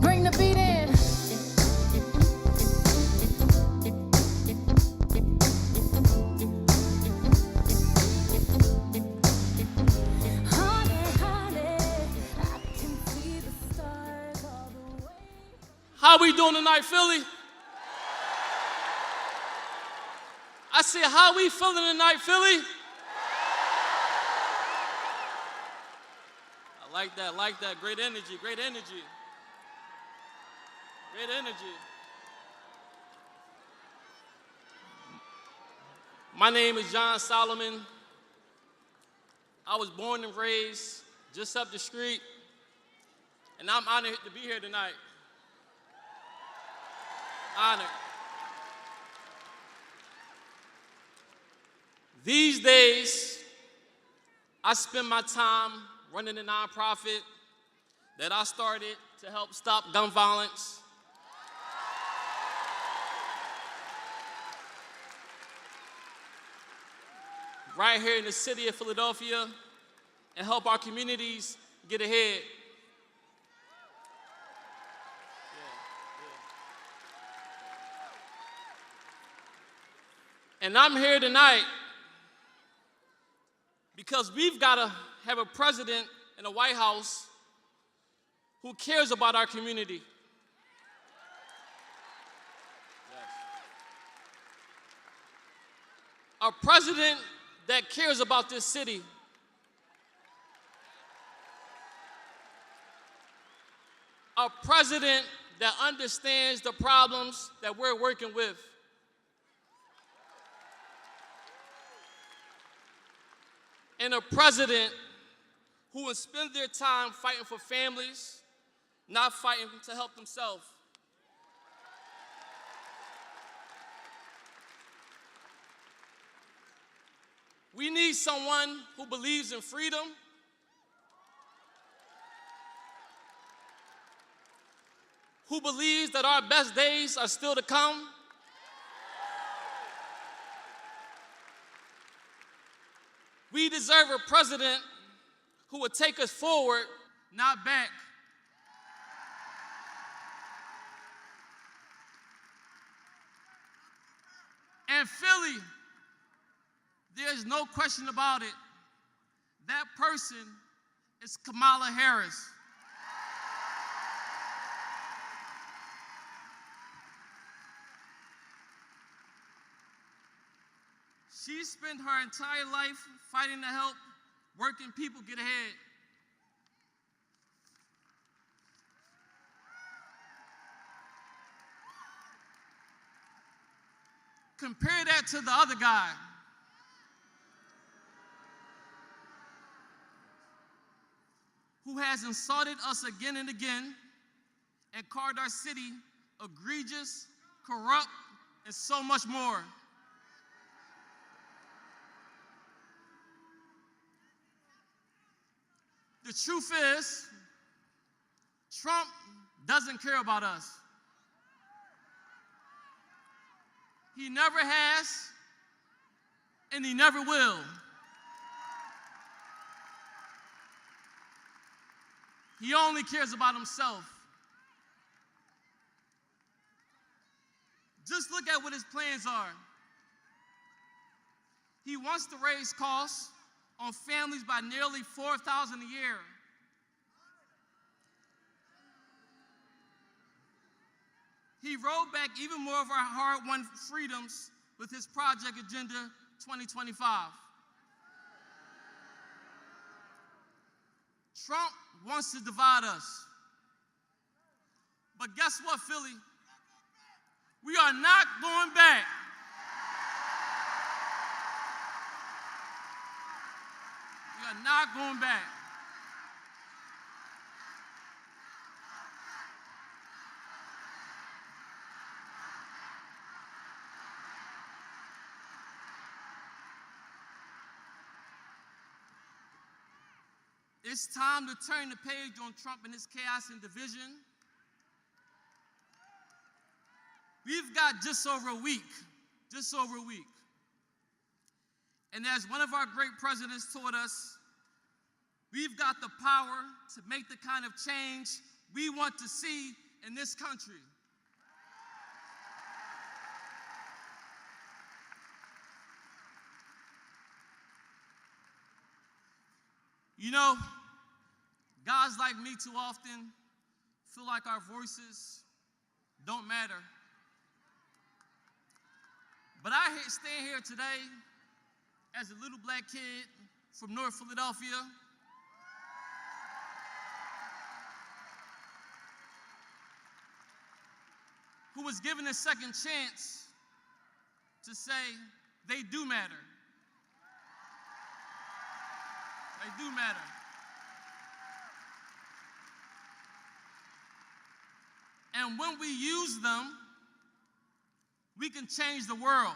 Bring the beat in. How we doing tonight, Philly? I said, how we feeling tonight, Philly? I like that. Great energy, great energy. Great energy. My name is John Solomon. I was born and raised just up the street, and I'm honored to be here tonight. Honored. These days, I spend my time running a nonprofit, that I started to help stop gun violence. Right here in the city of Philadelphia, and help our communities get ahead. And I'm here tonight because we've got to have a president in the White House who cares about our community. A president that cares about this city. A president that understands the problems that we're working with. And a president who will spend their time fighting for families, not fighting to help themselves. We need someone who believes in freedom, who believes that our best days are still to come, we deserve a president who would take us forward, not back. And Philly, there's no question about it, that person is Kamala Harris. She spent her entire life fighting to help working people get ahead. Compare that to the other guy. Who has insulted us again and again and called our city egregious, corrupt, and so much more. The truth is, Trump doesn't care about us. He never has, and he never will. He only cares about himself. Just look at what his plans are. He wants to raise costs on families by nearly $4,000 a year. He rolled back even more of our hard-won freedoms with his Project Agenda 2025. Trump wants to divide us. But guess what, Philly? We are not going back. We are not going back. It's time to turn the page on Trump and his chaos and division. We've got just over a week. And as one of our great presidents taught us, we've got the power to make the kind of change we want to see in this country. You know, guys like me too often feel like our voices don't matter. But I stand here today as a little black kid from North Philadelphia who was given a second chance to say they do matter. They do matter. And when we use them, we can change the world.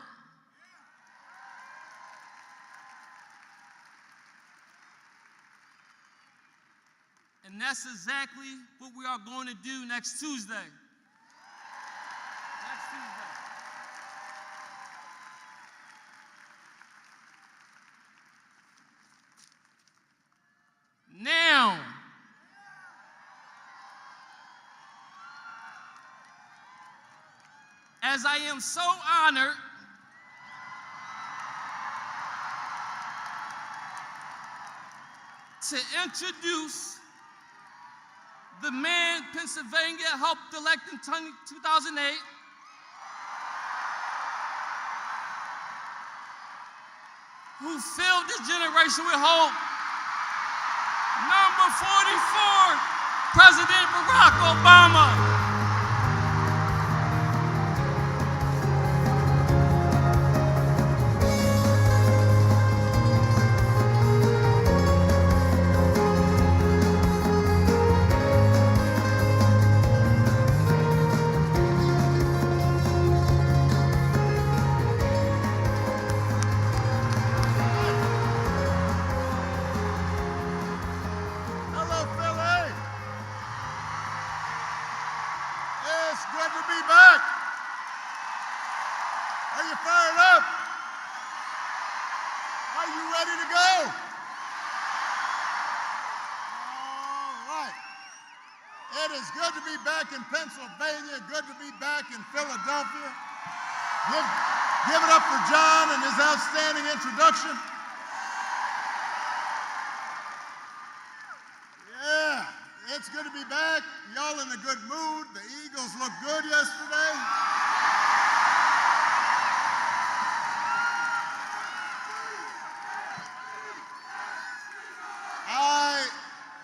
And And that's exactly what we are going to do next Tuesday. Next Tuesday. Now, as I am so honored to introduce the man Pennsylvania helped elect in 2008, who filled this generation with hope, number 44, President Barack Obama. Hello, Philly. It's good to be back. Are you fired up? Are you ready to go? All right. It is good to be back in Pennsylvania, good to be back in Philadelphia. Give it up for John and his outstanding introduction. Yeah, it's good to be back. Y'all in a good mood. The Eagles looked good yesterday.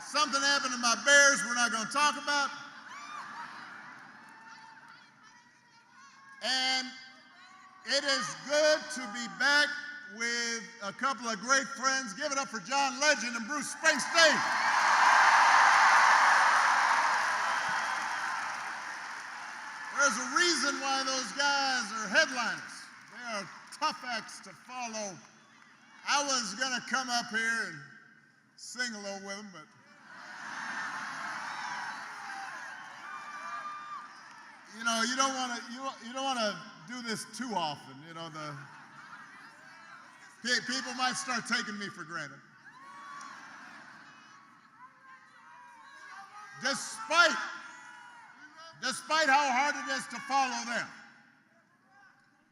Something happened to my Bears we're not going to talk about. And it is good to be back with a couple of great friends. Give it up for John Legend and Bruce Springsteen. There's a reason why those guys are headliners. They are tough acts to follow. I was going to come up here and sing a little with them, but you know, you don't want to do this too often. You know, people might start taking me for granted. Despite how hard it is to follow them,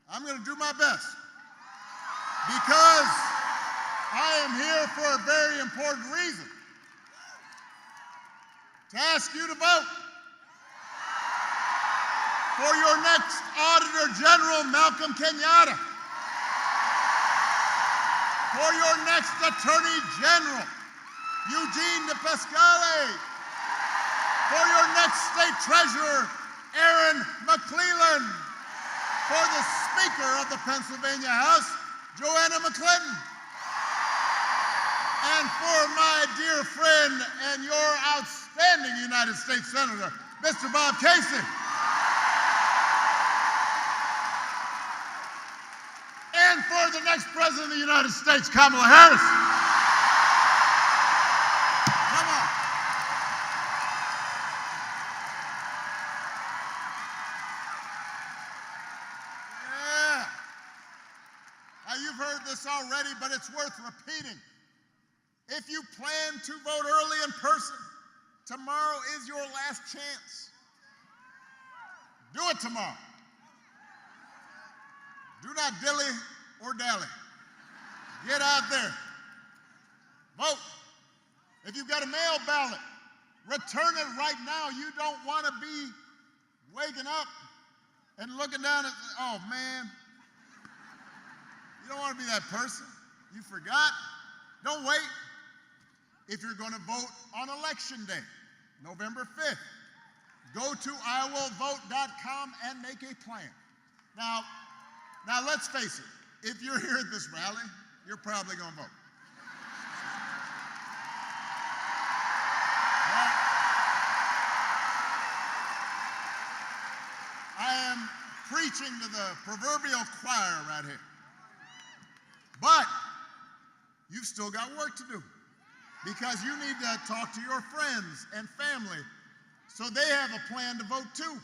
I'm going to do my best because I am here for a very important reason. To ask you to vote for your next Auditor General, Malcolm Kenyatta. For your next Attorney General, Eugene DePascale. For your next State Treasurer, Aaron McClellan. For the Speaker of the Pennsylvania House, Joanna McClinton. And for my dear friend and your outstanding United States Senator, Mr. Bob Casey. And for the next President of the United States, Kamala Harris. Come on. Yeah. Now, you've heard this already, but it's worth repeating. If you plan to vote early in person, tomorrow is your last chance. Do it tomorrow. Do not dilly or dally. Get out there. Vote. If you've got a mail ballot, return it right now. You don't want to be waking up and looking down at, oh man. You don't want to be that person. You forgot. Don't wait. If you're going to vote on Election Day, November 5th, go to iwillvote.com and make a plan. Now let's face it. If you're here at this rally, you're probably going to vote. Now, I am preaching to the proverbial choir right here. But you've still got work to do. because you need to talk to your friends and family so they have a plan to vote too.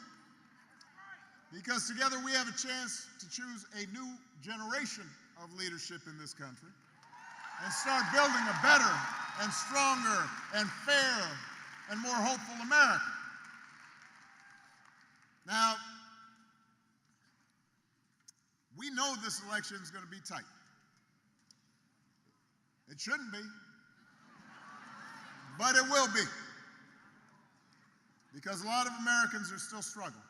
Because together we have a chance to choose a new generation of leadership in this country and start building a better and stronger and fairer and more hopeful America. Now, we know this election is going to be tight. It shouldn't be, but it will be, because a lot of Americans are still struggling.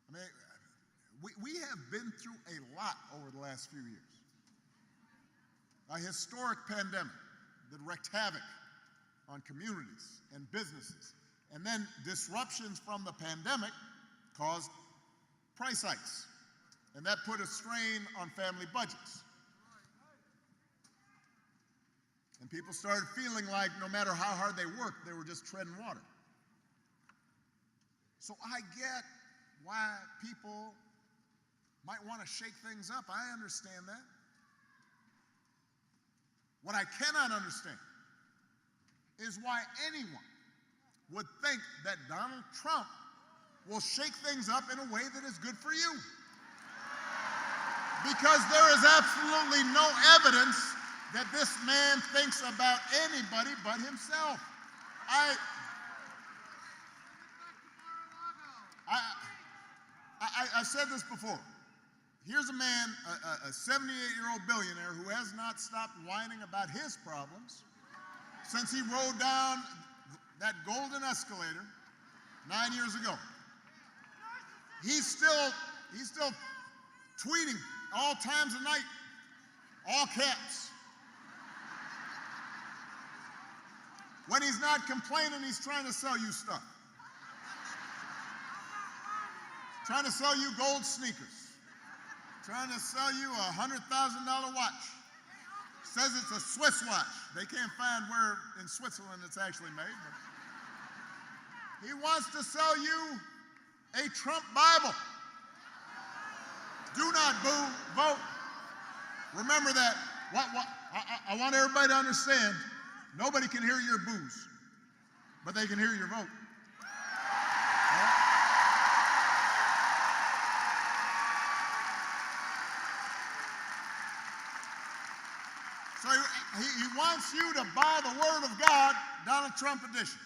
I mean, we have been through a lot over the last few years. A historic pandemic that wreaked havoc on communities and businesses. And then disruptions from the pandemic caused price hikes. And that put a strain on family budgets. And people started feeling like no matter how hard they worked, they were just treading water. So I get why people might want to shake things up. I understand that. What I cannot understand is why anyone would think that Donald Trump will shake things up in a way that is good for you. Because there is absolutely no evidence that this man thinks about anybody but himself. I've said this before. Here's a man, a 78-year-old billionaire who has not stopped whining about his problems since he rode down that golden escalator 9 years ago. He's still tweeting all times of night, all caps. When he's not complaining, he's trying to sell you stuff. Trying to sell you gold sneakers. Trying to sell you a $100,000 watch. Says it's a Swiss watch. They can't find where in Switzerland it's actually made. But he wants to sell you a Trump Bible. Do not boo, vote. Remember that. I want everybody to understand, nobody can hear your boos, but they can hear your vote. So he wants you to buy the Word of God, Donald Trump edition.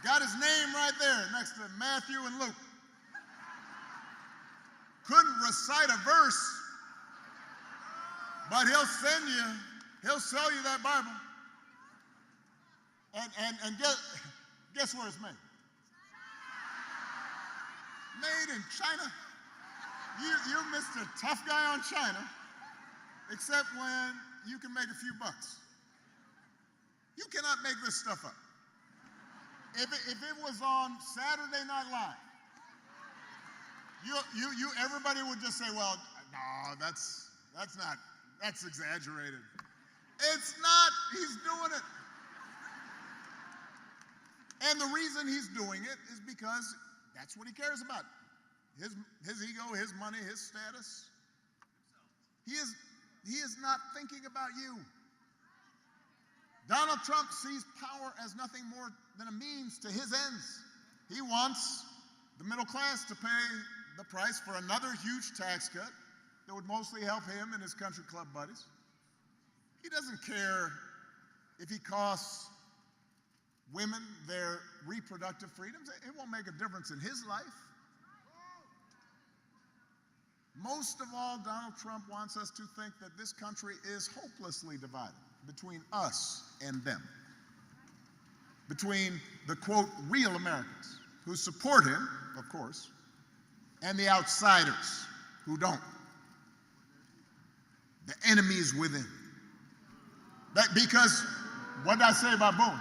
Got his name right there next to Matthew and Luke. Couldn't recite a verse, but he'll sell you that Bible. And guess where it's made? Made in China. You Mr. Tough Guy on China, except when you can make a few bucks. You cannot make this stuff up. If it was on Saturday Night Live, everybody would just say, well, no, that's exaggerated. It's not. He's doing it. And the reason he's doing it is because that's what he cares about. His ego, his money, his status. He is not thinking about you. Donald Trump sees power as nothing more than a means to his ends. He wants the middle class to pay the price for another huge tax cut that would mostly help him and his country club buddies. He doesn't care if he costs women their reproductive freedoms. It won't make a difference in his life. Most of all, Donald Trump wants us to think that this country is hopelessly divided between us and them. Between the, quote, real Americans who support him, of course, and the outsiders who don't. The enemies within. Because, what did I say about Boone?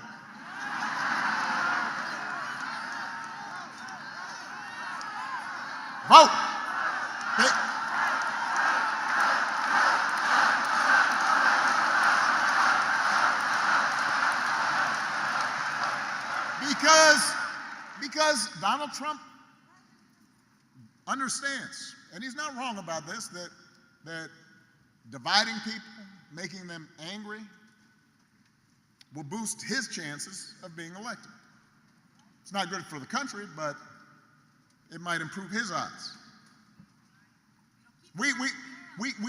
Vote! Because Donald Trump understands, and he's not wrong about this, that dividing people, making them angry, will boost his chances of being elected. It's not good for the country, but it might improve his odds. We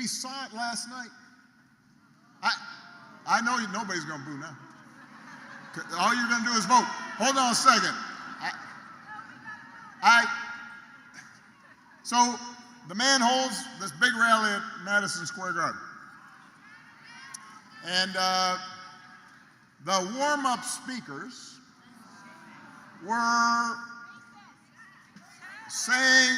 saw it last night. I know nobody's going to boo now. All you're going to do is vote. Hold on a second. So the man holds this big rally at Madison Square Garden. And the warm-up speakers were saying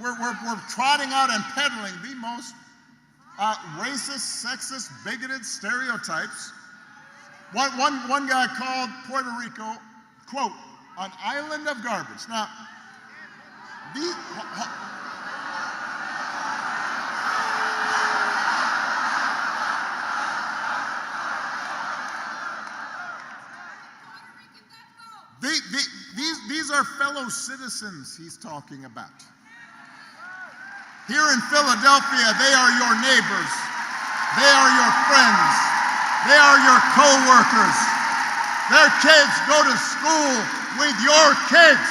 we're trotting out and peddling the most racist, sexist, bigoted stereotypes. One guy called Puerto Rico, quote, an island of garbage. Now, these are fellow citizens he's talking about. Here in Philadelphia, they are your neighbors. They are your friends. They are your co-workers. Their kids go to school with your kids.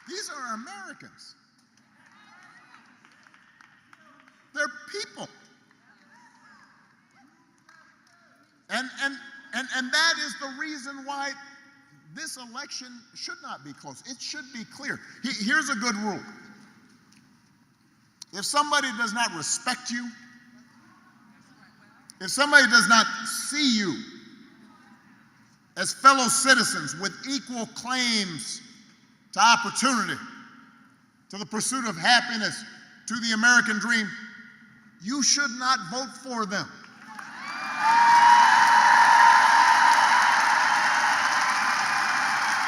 These are Americans. They're people. And that is the reason why this election should not be close. It should be clear. Here's a good rule. If somebody does not respect you, if somebody does not see you as fellow citizens with equal claims to opportunity, to the pursuit of happiness, to the American dream, you should not vote for them.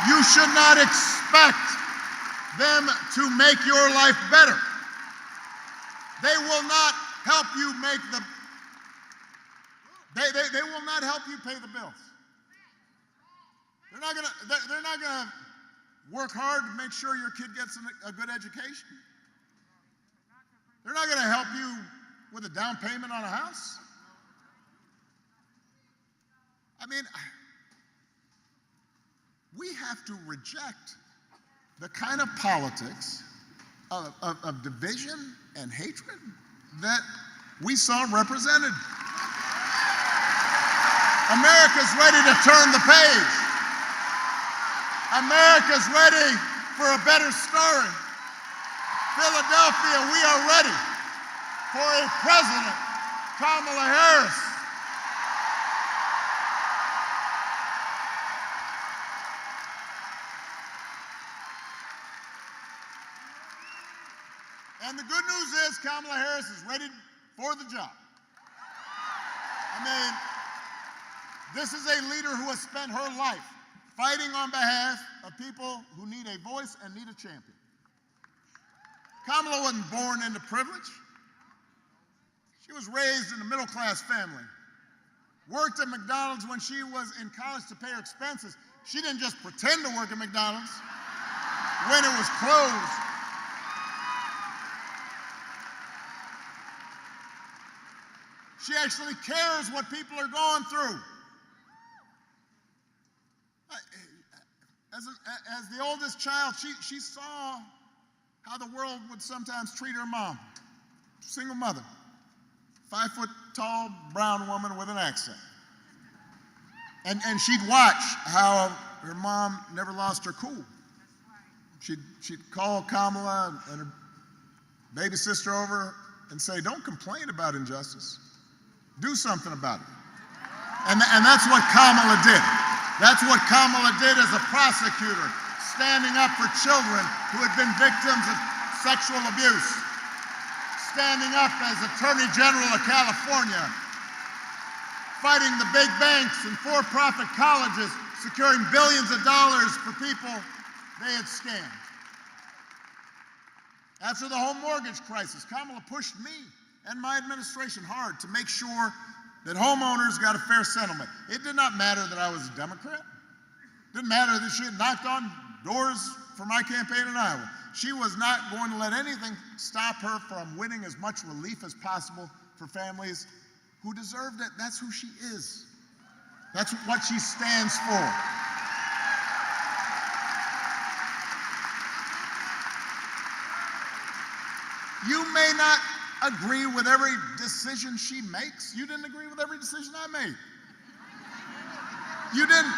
You should not expect them to make your life better. They will not help you make they will not help you pay the bills. They're not gonna work hard to make sure your kid gets a good education. They're not gonna help you with a down payment on a house. I mean, we have to reject the kind of politics of division and hatred that we saw represented. America's ready to turn the page. America's ready for a better story. Philadelphia, we are ready for a president, Kamala Harris. And the good news is Kamala Harris is ready for the job. I mean, this is a leader who has spent her life fighting on behalf of people who need a voice and need a champion. Kamala wasn't born into privilege. She was raised in a middle-class family. Worked at McDonald's when she was in college to pay her expenses. She didn't just pretend to work at McDonald's when it was closed. She actually cares what people are going through. As the oldest child, she saw how the world would sometimes treat her mom. Single mother, 5-foot-tall brown woman with an accent. And she'd watch how her mom never lost her cool. She'd call Kamala and her baby sister over and say, "Don't complain about injustice. Do something about it." And that's what Kamala did. That's what Kamala did as a prosecutor, standing up for children who had been victims of sexual abuse, standing up as Attorney General of California, fighting the big banks and for-profit colleges, securing billions of dollars for people they had scammed. After the home mortgage crisis, Kamala pushed me and my administration hard to make sure that homeowners got a fair settlement. It did not matter that I was a Democrat. It didn't matter that she had knocked on doors for my campaign in Iowa. she was not going to let anything stop her from winning as much relief as possible for families who deserved it. That's who she is. That's what she stands for. You may not agree with every decision she makes. You didn't agree with every decision I made. You didn't.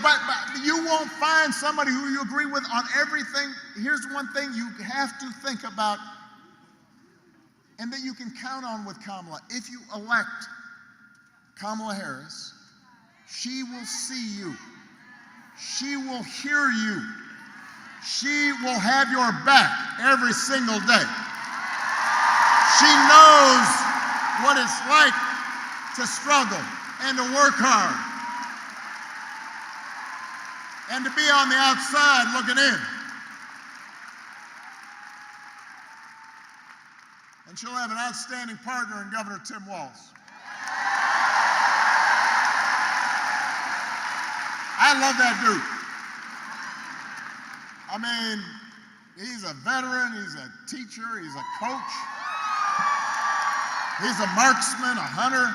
But you won't find somebody who you agree with on everything. Here's one thing you have to think about, and that you can count on with Kamala. If you elect Kamala Harris, she will see you. She will hear you. She will have your back every single day. She knows what it's like to struggle and to work hard and to be on the outside looking in. And she'll have an outstanding partner in Governor Tim Walz. I love that dude. I mean, he's a veteran, he's a teacher, he's a coach. He's a marksman, a hunter,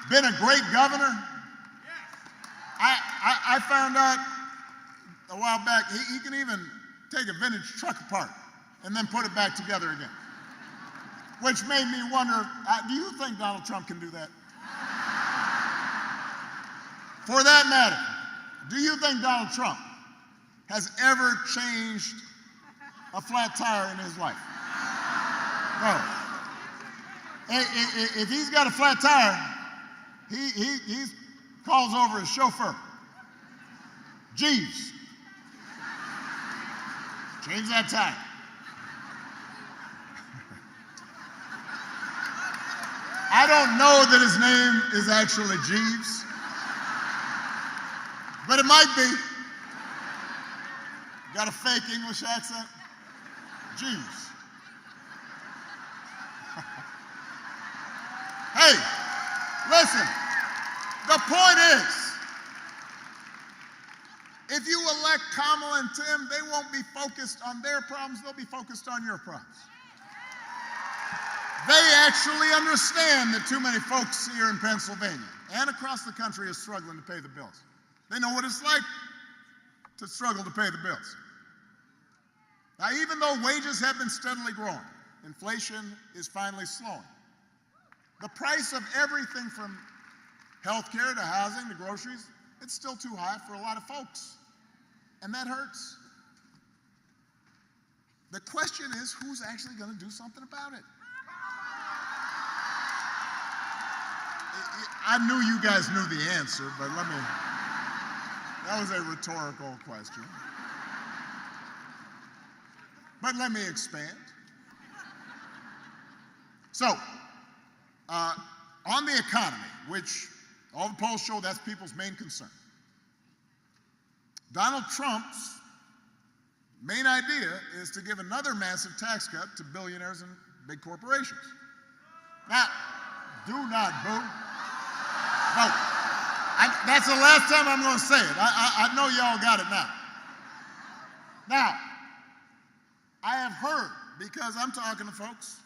been a great governor. I found out a while back, he can even take a vintage truck apart and then put it back together again. Which made me wonder, do you think Donald Trump can do that? For that matter, do you think Donald Trump has ever changed a flat tire in his life? No. If he's got a flat tire, he calls over his chauffeur. Jeeves, change that tire. I don't know that his name is actually Jeeves, but it might be. Got a fake English accent? Jeeves. Hey, listen, the point is, if you elect Kamala and Tim, they won't be focused on their problems, they'll be focused on your problems. They actually understand that too many folks here in Pennsylvania and across the country are struggling to pay the bills. They know what it's like to struggle to pay the bills. Now, even though wages have been steadily growing, inflation is finally slowing. The price of everything from health care to housing to groceries, it's still too high for a lot of folks. And that hurts. The question is, who's actually going to do something about it? I knew you guys knew the answer, but that was a rhetorical question. But let me expand. So, on the economy, which all the polls show that's people's main concern, Donald Trump's main idea is to give another massive tax cut to billionaires and big corporations. Now, do not boo. No, that's the last time I'm going to say it. I know y'all got it now. Now, I have heard, because I'm talking to folks,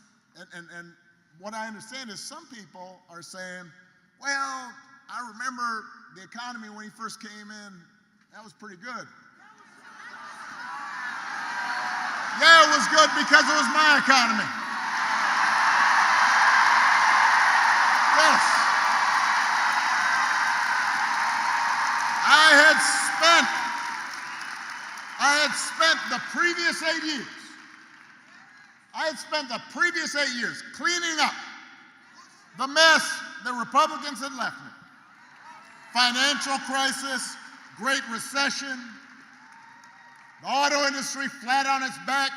and what I understand is some people are saying, well, I remember the economy when he first came in, that was pretty good. Yeah, it was good because it was my economy. Yes. I had spent the previous 8 years. I had spent the previous 8 years cleaning up the mess the Republicans had left me. Financial crisis, Great Recession, the auto industry flat on its back.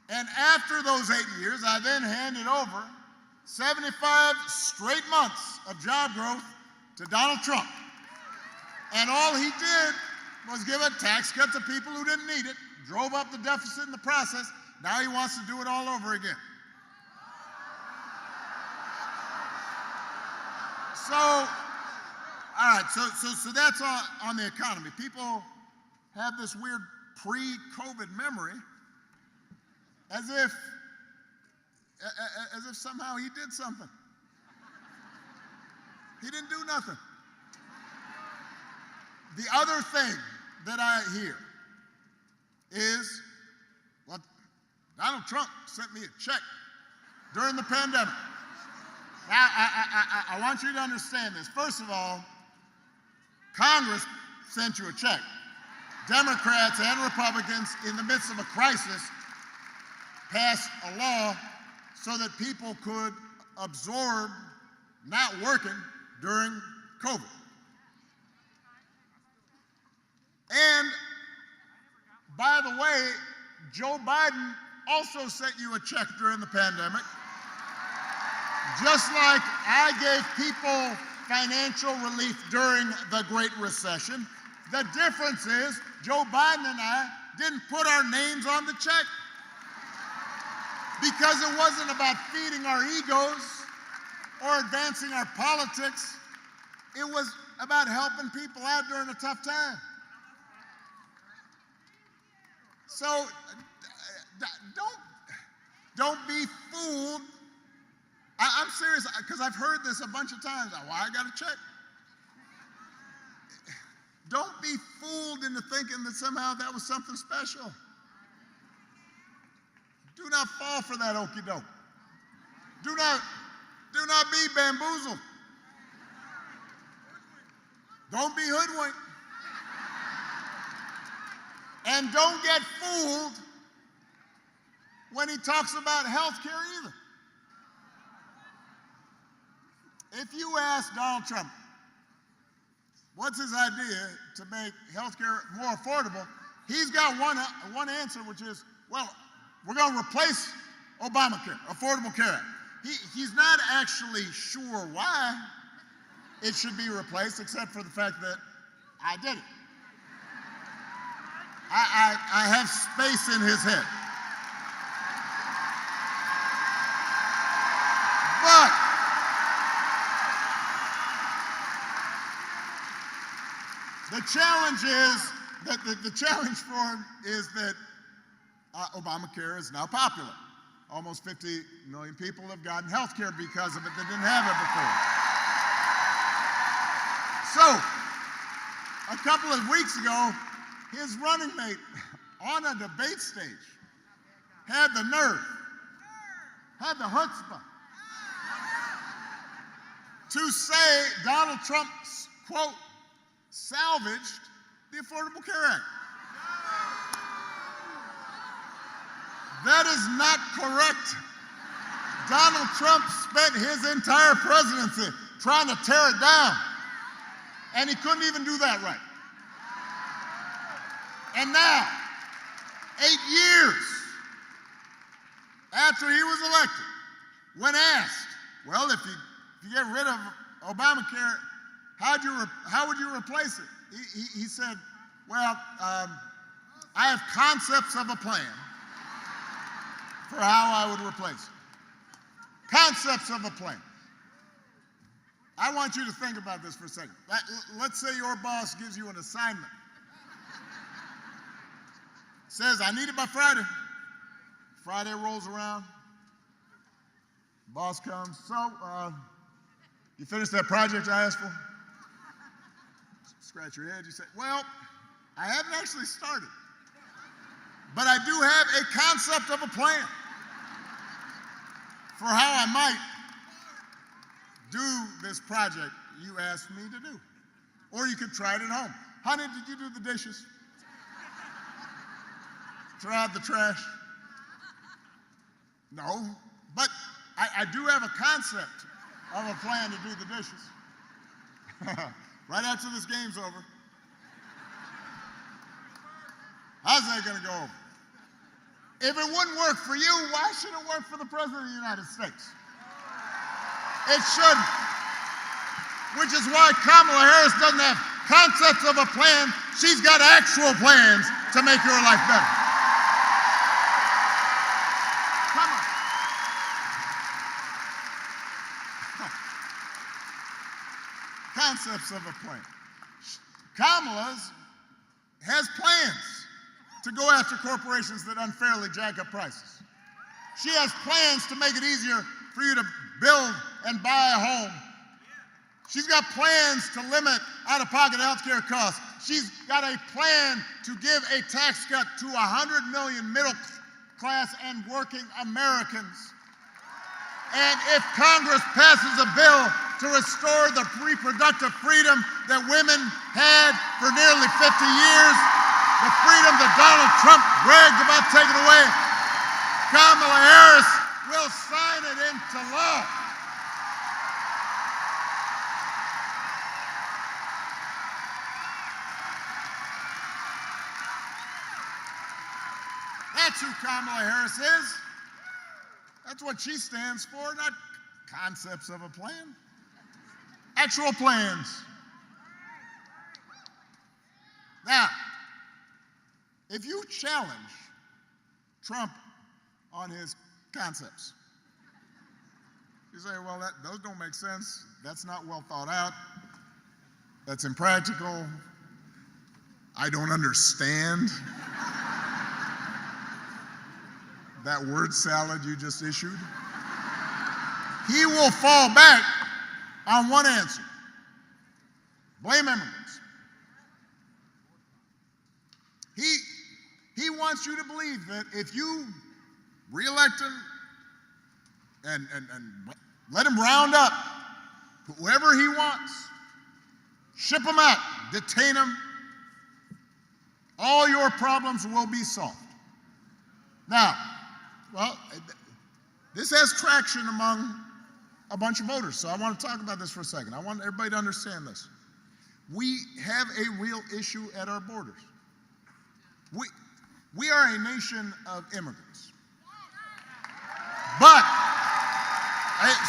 And after those 8 years, I then handed over 75 straight months of job growth to Donald Trump. And all he did was give a tax cut to people who didn't need it, drove up the deficit in the process. Now he wants to do it all over again. So, all right, so that's on the economy. People have this weird pre-COVID memory as if somehow he did something. He didn't do nothing. The other thing that I hear is, well, Donald Trump sent me a check during the pandemic. Now, I want you to understand this. First of all, Congress sent you a check. Democrats and Republicans, in the midst of a crisis, passed a law so that people could absorb not working during COVID. And by the way, Joe Biden also sent you a check during the pandemic. Just like I gave people financial relief during the Great Recession, the difference is Joe Biden and I didn't put our names on the check because it wasn't about feeding our egos or advancing our politics. It was about helping people out during a tough time. So don't be fooled. I'm serious, because I've heard this a bunch of times. Well, I got a check. Don't be fooled into thinking that somehow that was something special. Do not fall for that okie doke. Do not be bamboozled. Don't be hoodwinked. And don't get fooled when he talks about health care either. If you ask Donald Trump, what's his idea to make health care more affordable, he's got one answer, which is, well, we're going to replace Obamacare, Affordable Care Act. He's not actually sure why it should be replaced, except for the fact that I did it. I have space in his head. But the challenge is that the challenge for him is that Obamacare is now popular. Almost 50 million people have gotten health care because of it that didn't have it before. So, a couple of weeks ago, his running mate on a debate stage had the nerve, had the chutzpah to say Donald Trump, quote, salvaged the Affordable Care Act. That is not correct. Donald Trump spent his entire presidency trying to tear it down, and he couldn't even do that right. And now, 8 years after he was elected, when asked, well, if you get rid of Obamacare, how would you replace it? He said, well, I have concepts of a plan for how I would replace it. Concepts of a plan. I want you to think about this for a second. Let's say your boss gives you an assignment. Says, I need it by Friday. Friday rolls around. Boss comes. So, you finished that project I asked for? Scratch your head. You say, well, I haven't actually started. But I do have a concept of a plan for how I might do this project you asked me to do. Or you could try it at home. Honey, did you do the dishes? Throw out the trash? No, but I do have a concept of a plan to do the dishes. Right after this game's over. How's that gonna go over? If it wouldn't work for you, why should it work for the President of the United States? It shouldn't. Which is why Kamala Harris doesn't have concepts of a plan. She's got actual plans to make your life better. Come on. Concepts of a plan. Kamala's has plans. to go after corporations that unfairly jack up prices. She has plans to make it easier for you to build and buy a home. She's got plans to limit out-of-pocket health care costs. She's got a plan to give a tax cut to 100 million middle-class and working Americans. And if Congress passes a bill to restore the reproductive freedom that women had for nearly 50 years, the freedom that Donald Trump bragged about taking away, Kamala Harris will sign it into law. That's who Kamala Harris is. That's what she stands for, not concepts of a plan. Actual plans. Now, if you challenge Trump on his concepts, you say, well, those don't make sense. That's not well thought out. That's impractical. I don't understand that word salad you just issued. He will fall back on one answer: blame immigrants. He wants you to believe that if you reelect him and let him round up whoever he wants, ship him out, detain him, all your problems will be solved. Now, well, this has traction among a bunch of voters, so I want to talk about this for a second. I want everybody to understand this. We have a real issue at our borders. We are a nation of immigrants. But,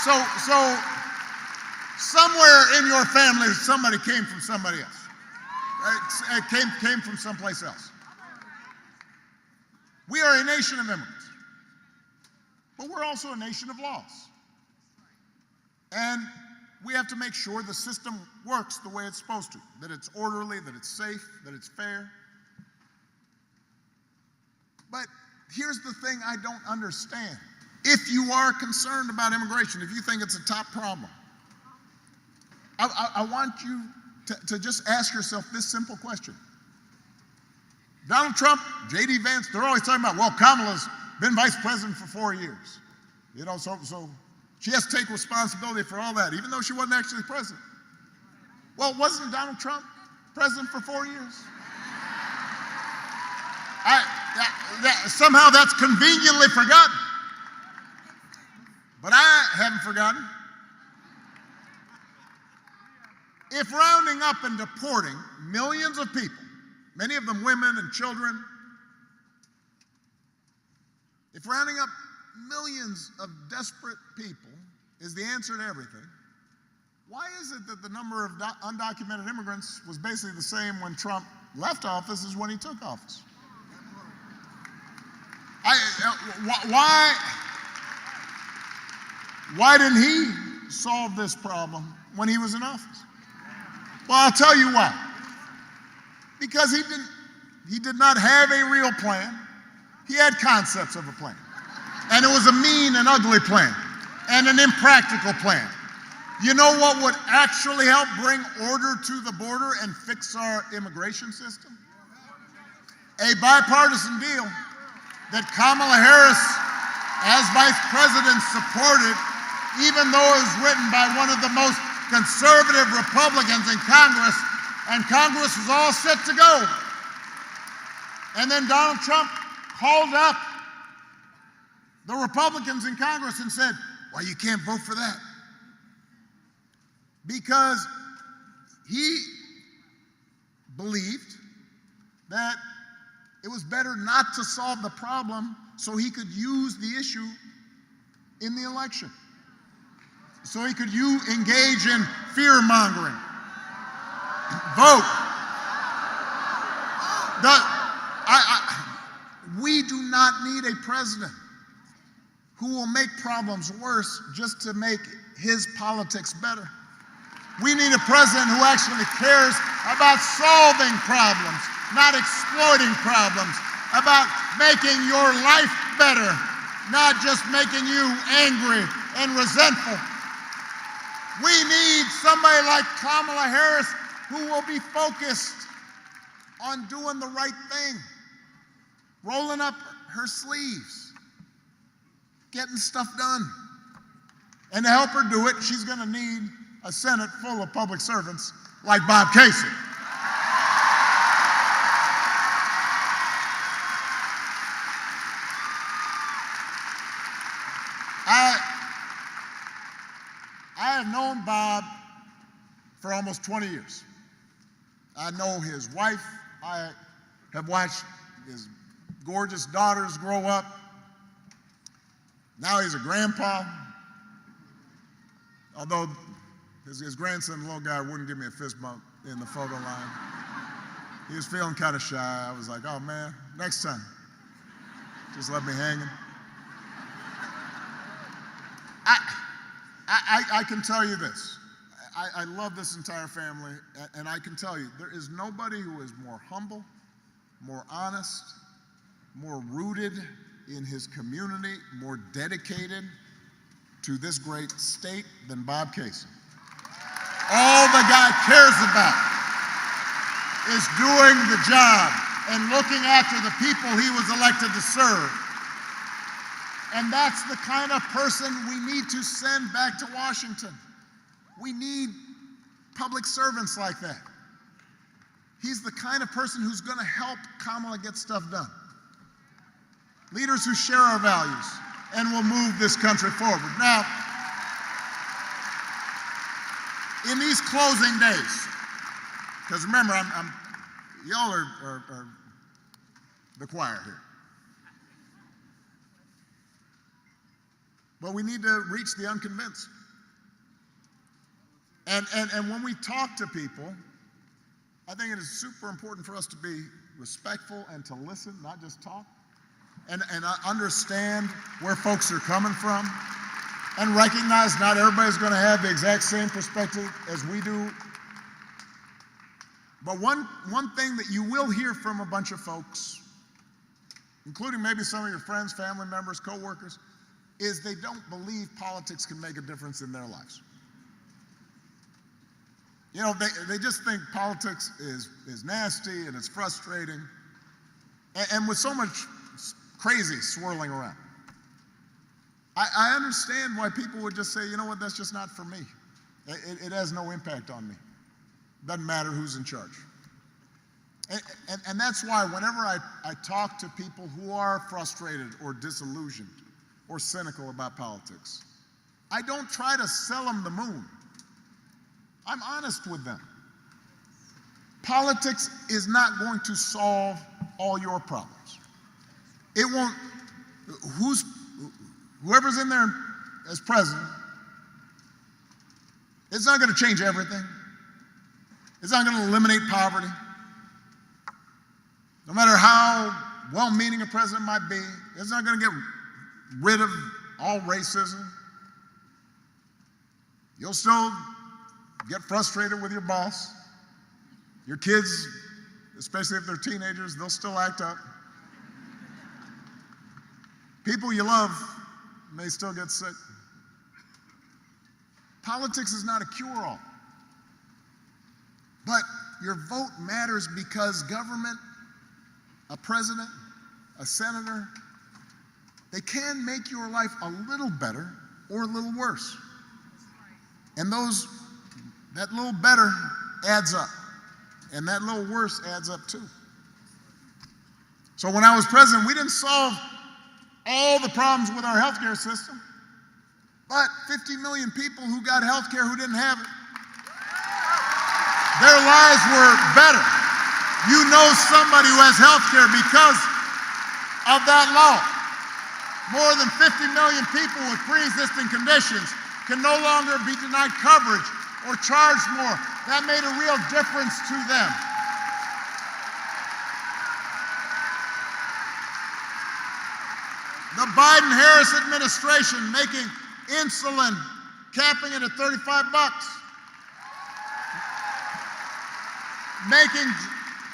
so somewhere in your family, somebody came from somebody else. Right? It came from someplace else. We are a nation of immigrants. But we're also a nation of laws. And we have to make sure the system works the way it's supposed to, that it's orderly, that it's safe, that it's fair. But here's the thing I don't understand. If you are concerned about immigration, if you think it's a top problem, I want you to just ask yourself this simple question. Donald Trump, J.D. Vance, they're always talking about, well, Kamala's been vice president for 4 years. You know, so she has to take responsibility for all that, even though she wasn't actually president. Well, wasn't Donald Trump president for 4 years? Somehow that's conveniently forgotten. But I haven't forgotten. If rounding up and deporting millions of people, many of them women and children, if rounding up millions of desperate people is the answer to everything, why is it that the number of undocumented immigrants was basically the same when Trump left office as when he took office? Why didn't he solve this problem when he was in office? Well, I'll tell you why. Because he did not have a real plan. He had concepts of a plan. And it was a mean and ugly plan and an impractical plan. You know what would actually help bring order to the border and fix our immigration system? A bipartisan deal that Kamala Harris, as vice president, supported, even though it was written by one of the most conservative Republicans in Congress, and Congress was all set to go. And then Donald Trump called up the Republicans in Congress and said, well, you can't vote for that. Because he believed that it was better not to solve the problem so he could use the issue in the election. So he could engage in fear-mongering. Vote. We do not need a president who will make problems worse just to make his politics better. We need a president who actually cares about solving problems, not exploiting problems, about making your life better, not just making you angry and resentful. We need somebody like Kamala Harris who will be focused on doing the right thing, rolling up her sleeves, getting stuff done. And to help her do it, she's going to need a Senate full of public servants like Bob Casey. I have known Bob for almost 20 years. I know his wife. I have watched his gorgeous daughters grow up. Now he's a grandpa. Although his grandson, the little guy, wouldn't give me a fist bump in the photo line. He was feeling kind of shy. I was like, oh man, next time, just let me hanging. I can tell you this. I love this entire family, and I can tell you, there is nobody who is more humble, more honest, more rooted in his community, more dedicated to this great state than Bob Casey. All the guy cares about is doing the job and looking after the people he was elected to serve. And that's the kind of person we need to send back to Washington. We need public servants like that. He's the kind of person who's going to help Kamala get stuff done. Leaders who share our values and will move this country forward. Now, in these closing days, because remember, y'all are the choir here. But we need to reach the unconvinced. And when we talk to people, I think it is super important for us to be respectful and to listen, not just talk, and understand where folks are coming from, and recognize not everybody's going to have the exact same perspective as we do. But one thing that you will hear from a bunch of folks, including maybe some of your friends, family members, coworkers, is they don't believe politics can make a difference in their lives. You know, they just think politics is nasty and it's frustrating, and with so much crazy swirling around. I understand why people would just say, you know what, that's just not for me. It has no impact on me. Doesn't matter who's in charge. And that's why whenever I talk to people who are frustrated or disillusioned or cynical about politics, I don't try to sell them the moon. I'm honest with them. Politics is not going to solve all your problems. It won't. Whoever's in there as president, it's not going to change everything. It's not going to eliminate poverty. No matter how well-meaning a president might be, it's not going to get rid of all racism. You'll still get frustrated with your boss. Your kids, especially if they're teenagers, they'll still act up. People you love may still get sick. Politics is not a cure-all. But your vote matters because government, a president, a senator, they can make your life a little better or a little worse. And that little better adds up. And that little worse adds up too. So when I was president, we didn't solve all the problems with our healthcare system, but 50 million people who got healthcare who didn't have it, their lives were better. You know somebody who has healthcare because of that law. More than 50 million people with pre-existing conditions can no longer be denied coverage or charged more. That made a real difference to them. The Biden-Harris administration making insulin, capping it at $35, making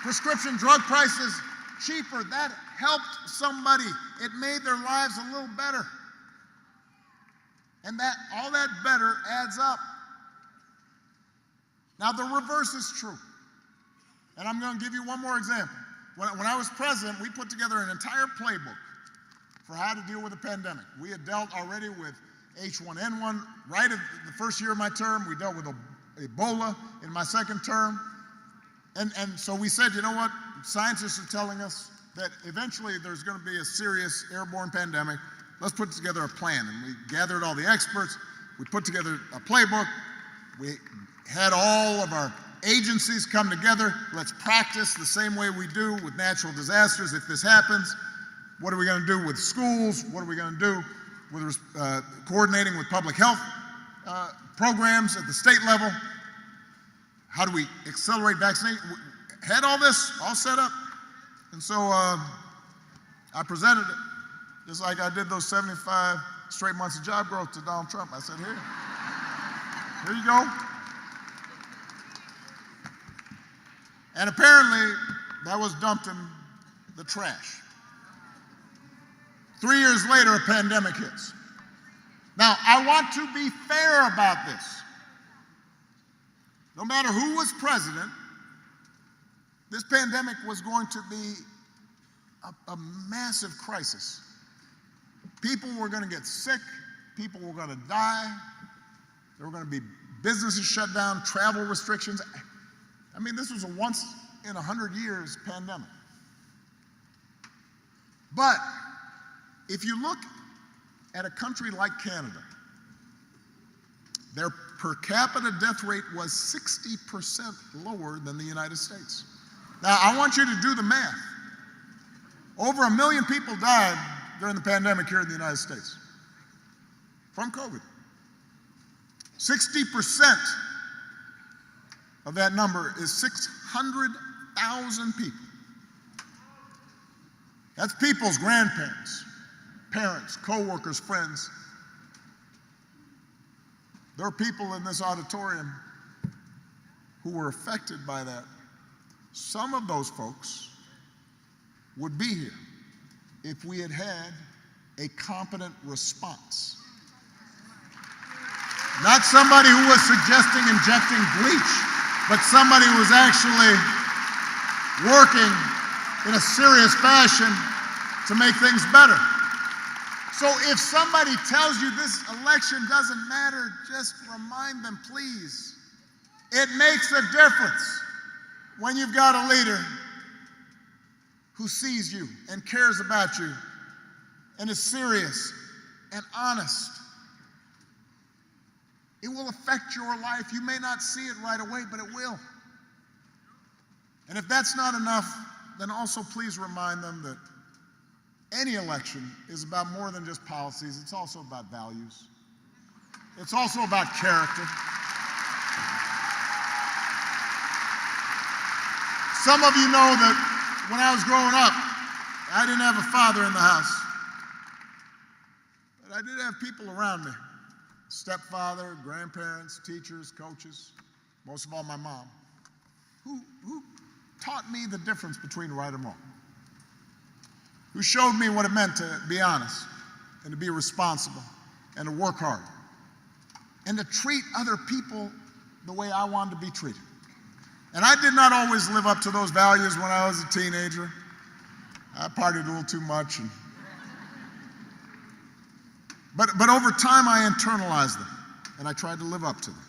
prescription drug prices cheaper. That helped somebody. It made their lives a little better. And that all that better adds up. Now, the reverse is true. And I'm going to give you one more example. When I was president, we put together an entire playbook for how to deal with the pandemic. We had dealt already with H1N1 right at the first year of my term. We dealt with Ebola in my second term. And so we said, you know what? Scientists are telling us that eventually there's going to be a serious airborne pandemic. Let's put together a plan. And we gathered all the experts. We put together a playbook. We had all of our agencies come together. Let's practice the same way we do with natural disasters. If this happens, what are we going to do with schools? What are we going to do with coordinating with public health programs at the state level? How do we accelerate vaccination? We had all this all set up. And so I presented it just like I did those 75 straight months of job growth to Donald Trump. I said, here you go. And apparently, that was dumped in the trash. 3 years later, a pandemic hits. Now, I want to be fair about this. No matter who was president, this pandemic was going to be a massive crisis. People were going to get sick. People were going to die. There were going to be businesses shut down, travel restrictions. I mean, this was a once in 100 years pandemic. But if you look at a country like Canada, their per capita death rate was 60% lower than the United States. Now, I want you to do the math. Over 1 million people died during the pandemic here in the United States from COVID. 60% of that number is 600,000 people. That's people's grandparents, parents, co-workers, friends. There are people in this auditorium who were affected by that. Some of those folks would be here if we had had a competent response. Not somebody who was suggesting injecting bleach, but somebody who was actually working in a serious fashion to make things better. So if somebody tells you this election doesn't matter, just remind them, please. It makes a difference when you've got a leader who sees you and cares about you and is serious and honest. It will affect your life. You may not see it right away, but it will. And if that's not enough, then also please remind them that any election is about more than just policies. It's also about values. It's also about character. Some of you know that when I was growing up, I didn't have a father in the house. But I did have people around me. Stepfather, grandparents, teachers, coaches, most of all my mom, who taught me the difference between right and wrong, who showed me what it meant to be honest and to be responsible and to work hard and to treat other people the way I wanted to be treated. And I did not always live up to those values when I was a teenager. I partied a little too much. But over time, I internalized them, and I tried to live up to them.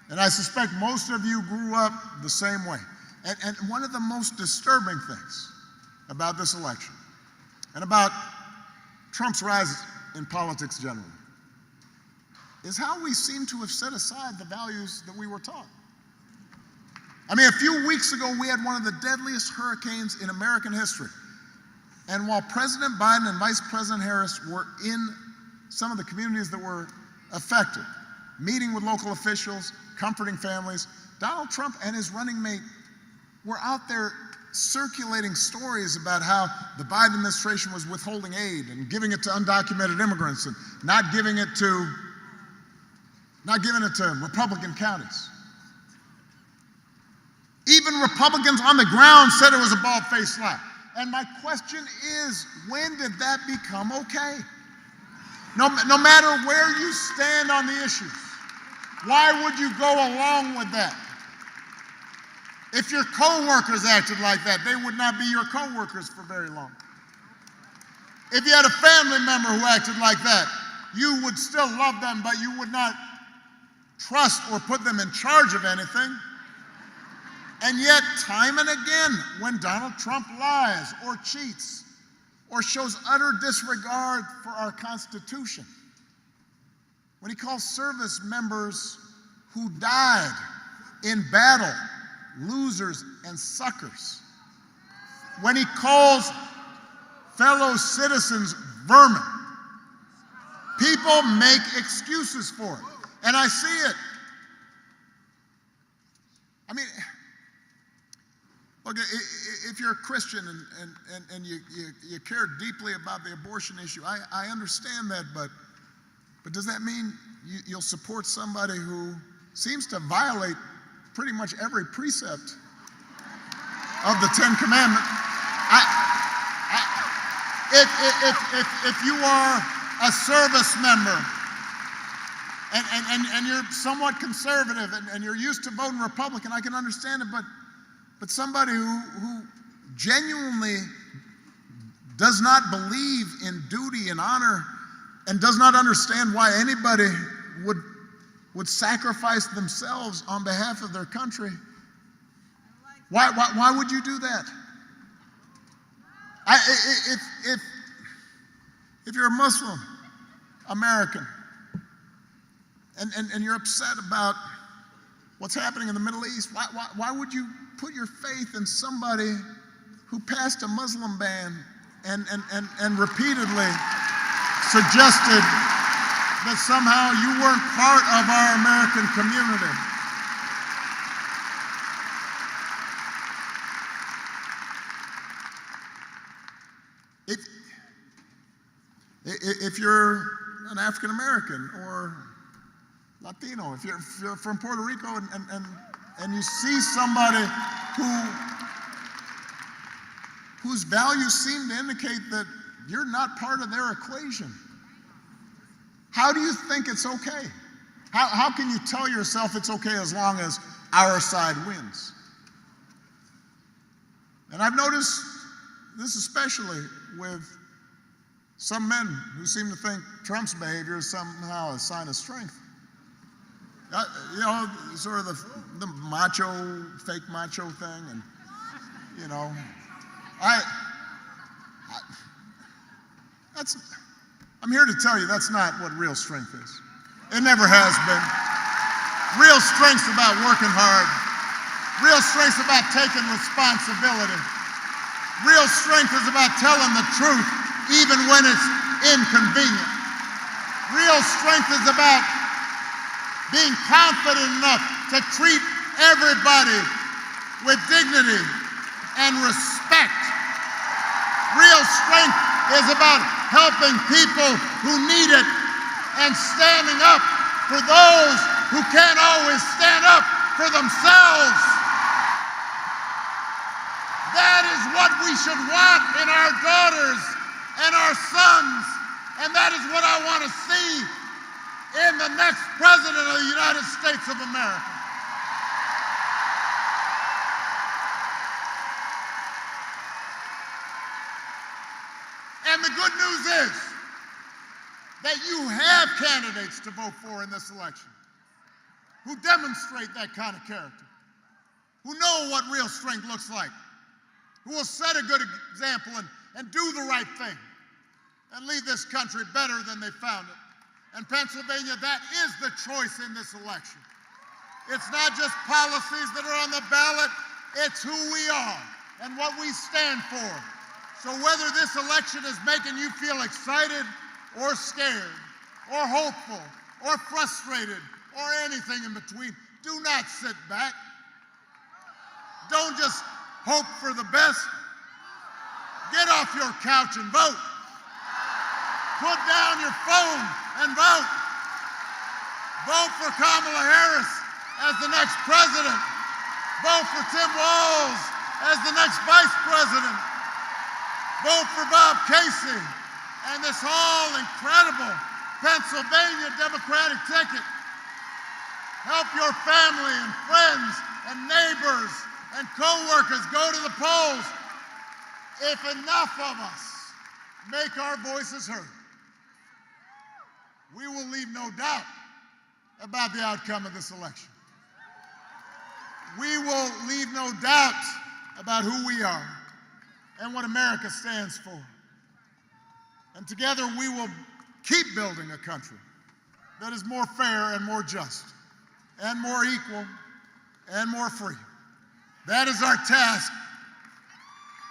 And I suspect most of you grew up the same way. And one of the most disturbing things about this election and about Trump's rise in politics generally is how we seem to have set aside the values that we were taught. I mean, a few weeks ago, we had one of the deadliest hurricanes in American history. And while President Biden and Vice President Harris were in some of the communities that were affected, meeting with local officials, comforting families, Donald Trump and his running mate were out there circulating stories about how the Biden administration was withholding aid and giving it to undocumented immigrants and not giving it to Republican counties. Even Republicans on the ground said it was a bald-faced lie. And my question is, when did that become okay? No matter where you stand on the issues, why would you go along with that? If your co-workers acted like that, they would not be your co-workers for very long. If you had a family member who acted like that, you would still love them, but you would not trust or put them in charge of anything. And yet, time and again, when Donald Trump lies or cheats or shows utter disregard for our Constitution, when he calls service members who died in battle losers and suckers, when he calls fellow citizens vermin, people make excuses for it. And I see it. I mean, look, if you're a Christian and you care deeply about the abortion issue, I understand that, but does that mean you'll support somebody who seems to violate pretty much every precept of the Ten Commandments? If you are a service member and you're somewhat conservative and you're used to voting Republican, I can understand it, but somebody who genuinely does not believe in duty and honor and does not understand why anybody would sacrifice themselves on behalf of their country, why would you do that? If you're a Muslim American and you're upset about what's happening in the Middle East, why would you put your faith in somebody who passed a Muslim ban and repeatedly suggested that somehow you weren't part of our American community? If you're an African American or Latino, if you're from Puerto Rico and you see somebody whose values seem to indicate that you're not part of their equation, how do you think it's okay? How can you tell yourself it's okay as long as our side wins? And I've noticed this especially with some men who seem to think Trump's behavior is somehow a sign of strength. You know, sort of the macho, fake macho thing, and you know, I'm here to tell you that's not what real strength is. It never has been. Real strength's about working hard. Real strength's about taking responsibility. Real strength is about telling the truth even when it's inconvenient. Real strength is about being confident enough to treat everybody with dignity and respect. Real strength is about helping people who need it and standing up for those who can't always stand up for themselves. That is what we should want in our daughters and our sons, and that is what I want to see in the next president of the United States of America. And the good news is that you have candidates to vote for in this election who demonstrate that kind of character, who know what real strength looks like, who will set a good example and do the right thing and leave this country better than they found it. And Pennsylvania, that is the choice in this election. It's not just policies that are on the ballot, it's who we are and what we stand for. So whether this election is making you feel excited or scared or hopeful or frustrated or anything in between, do not sit back. Don't just hope for the best. Get off your couch and vote. Put down your phone and vote. Vote for Kamala Harris as the next president. Vote for Tim Walz as the next vice president. Vote for Bob Casey and this whole incredible Pennsylvania Democratic ticket. Help your family and friends and neighbors and co-workers go to the polls. If enough of us make our voices heard, we will leave no doubt about the outcome of this election. We will leave no doubt about who we are and what America stands for. And together we will keep building a country that is more fair and more just and more equal and more free. That is our task.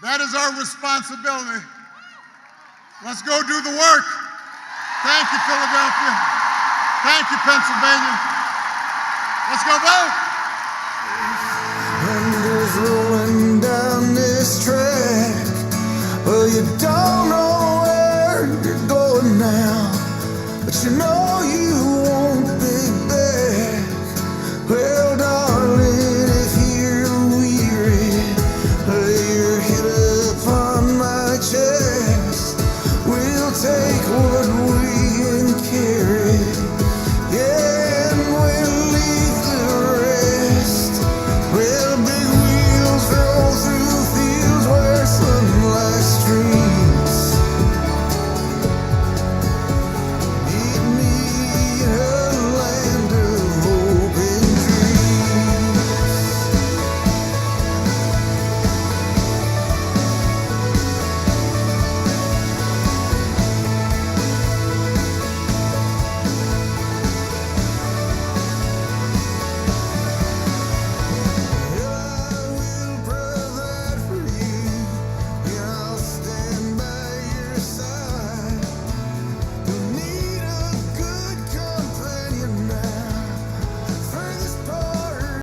That is our responsibility. Let's go do the work. Thank you, Philadelphia. Thank you, Pennsylvania. Let's go vote. Windows rolling down this track. Well, you don't know where you're going now, but you know you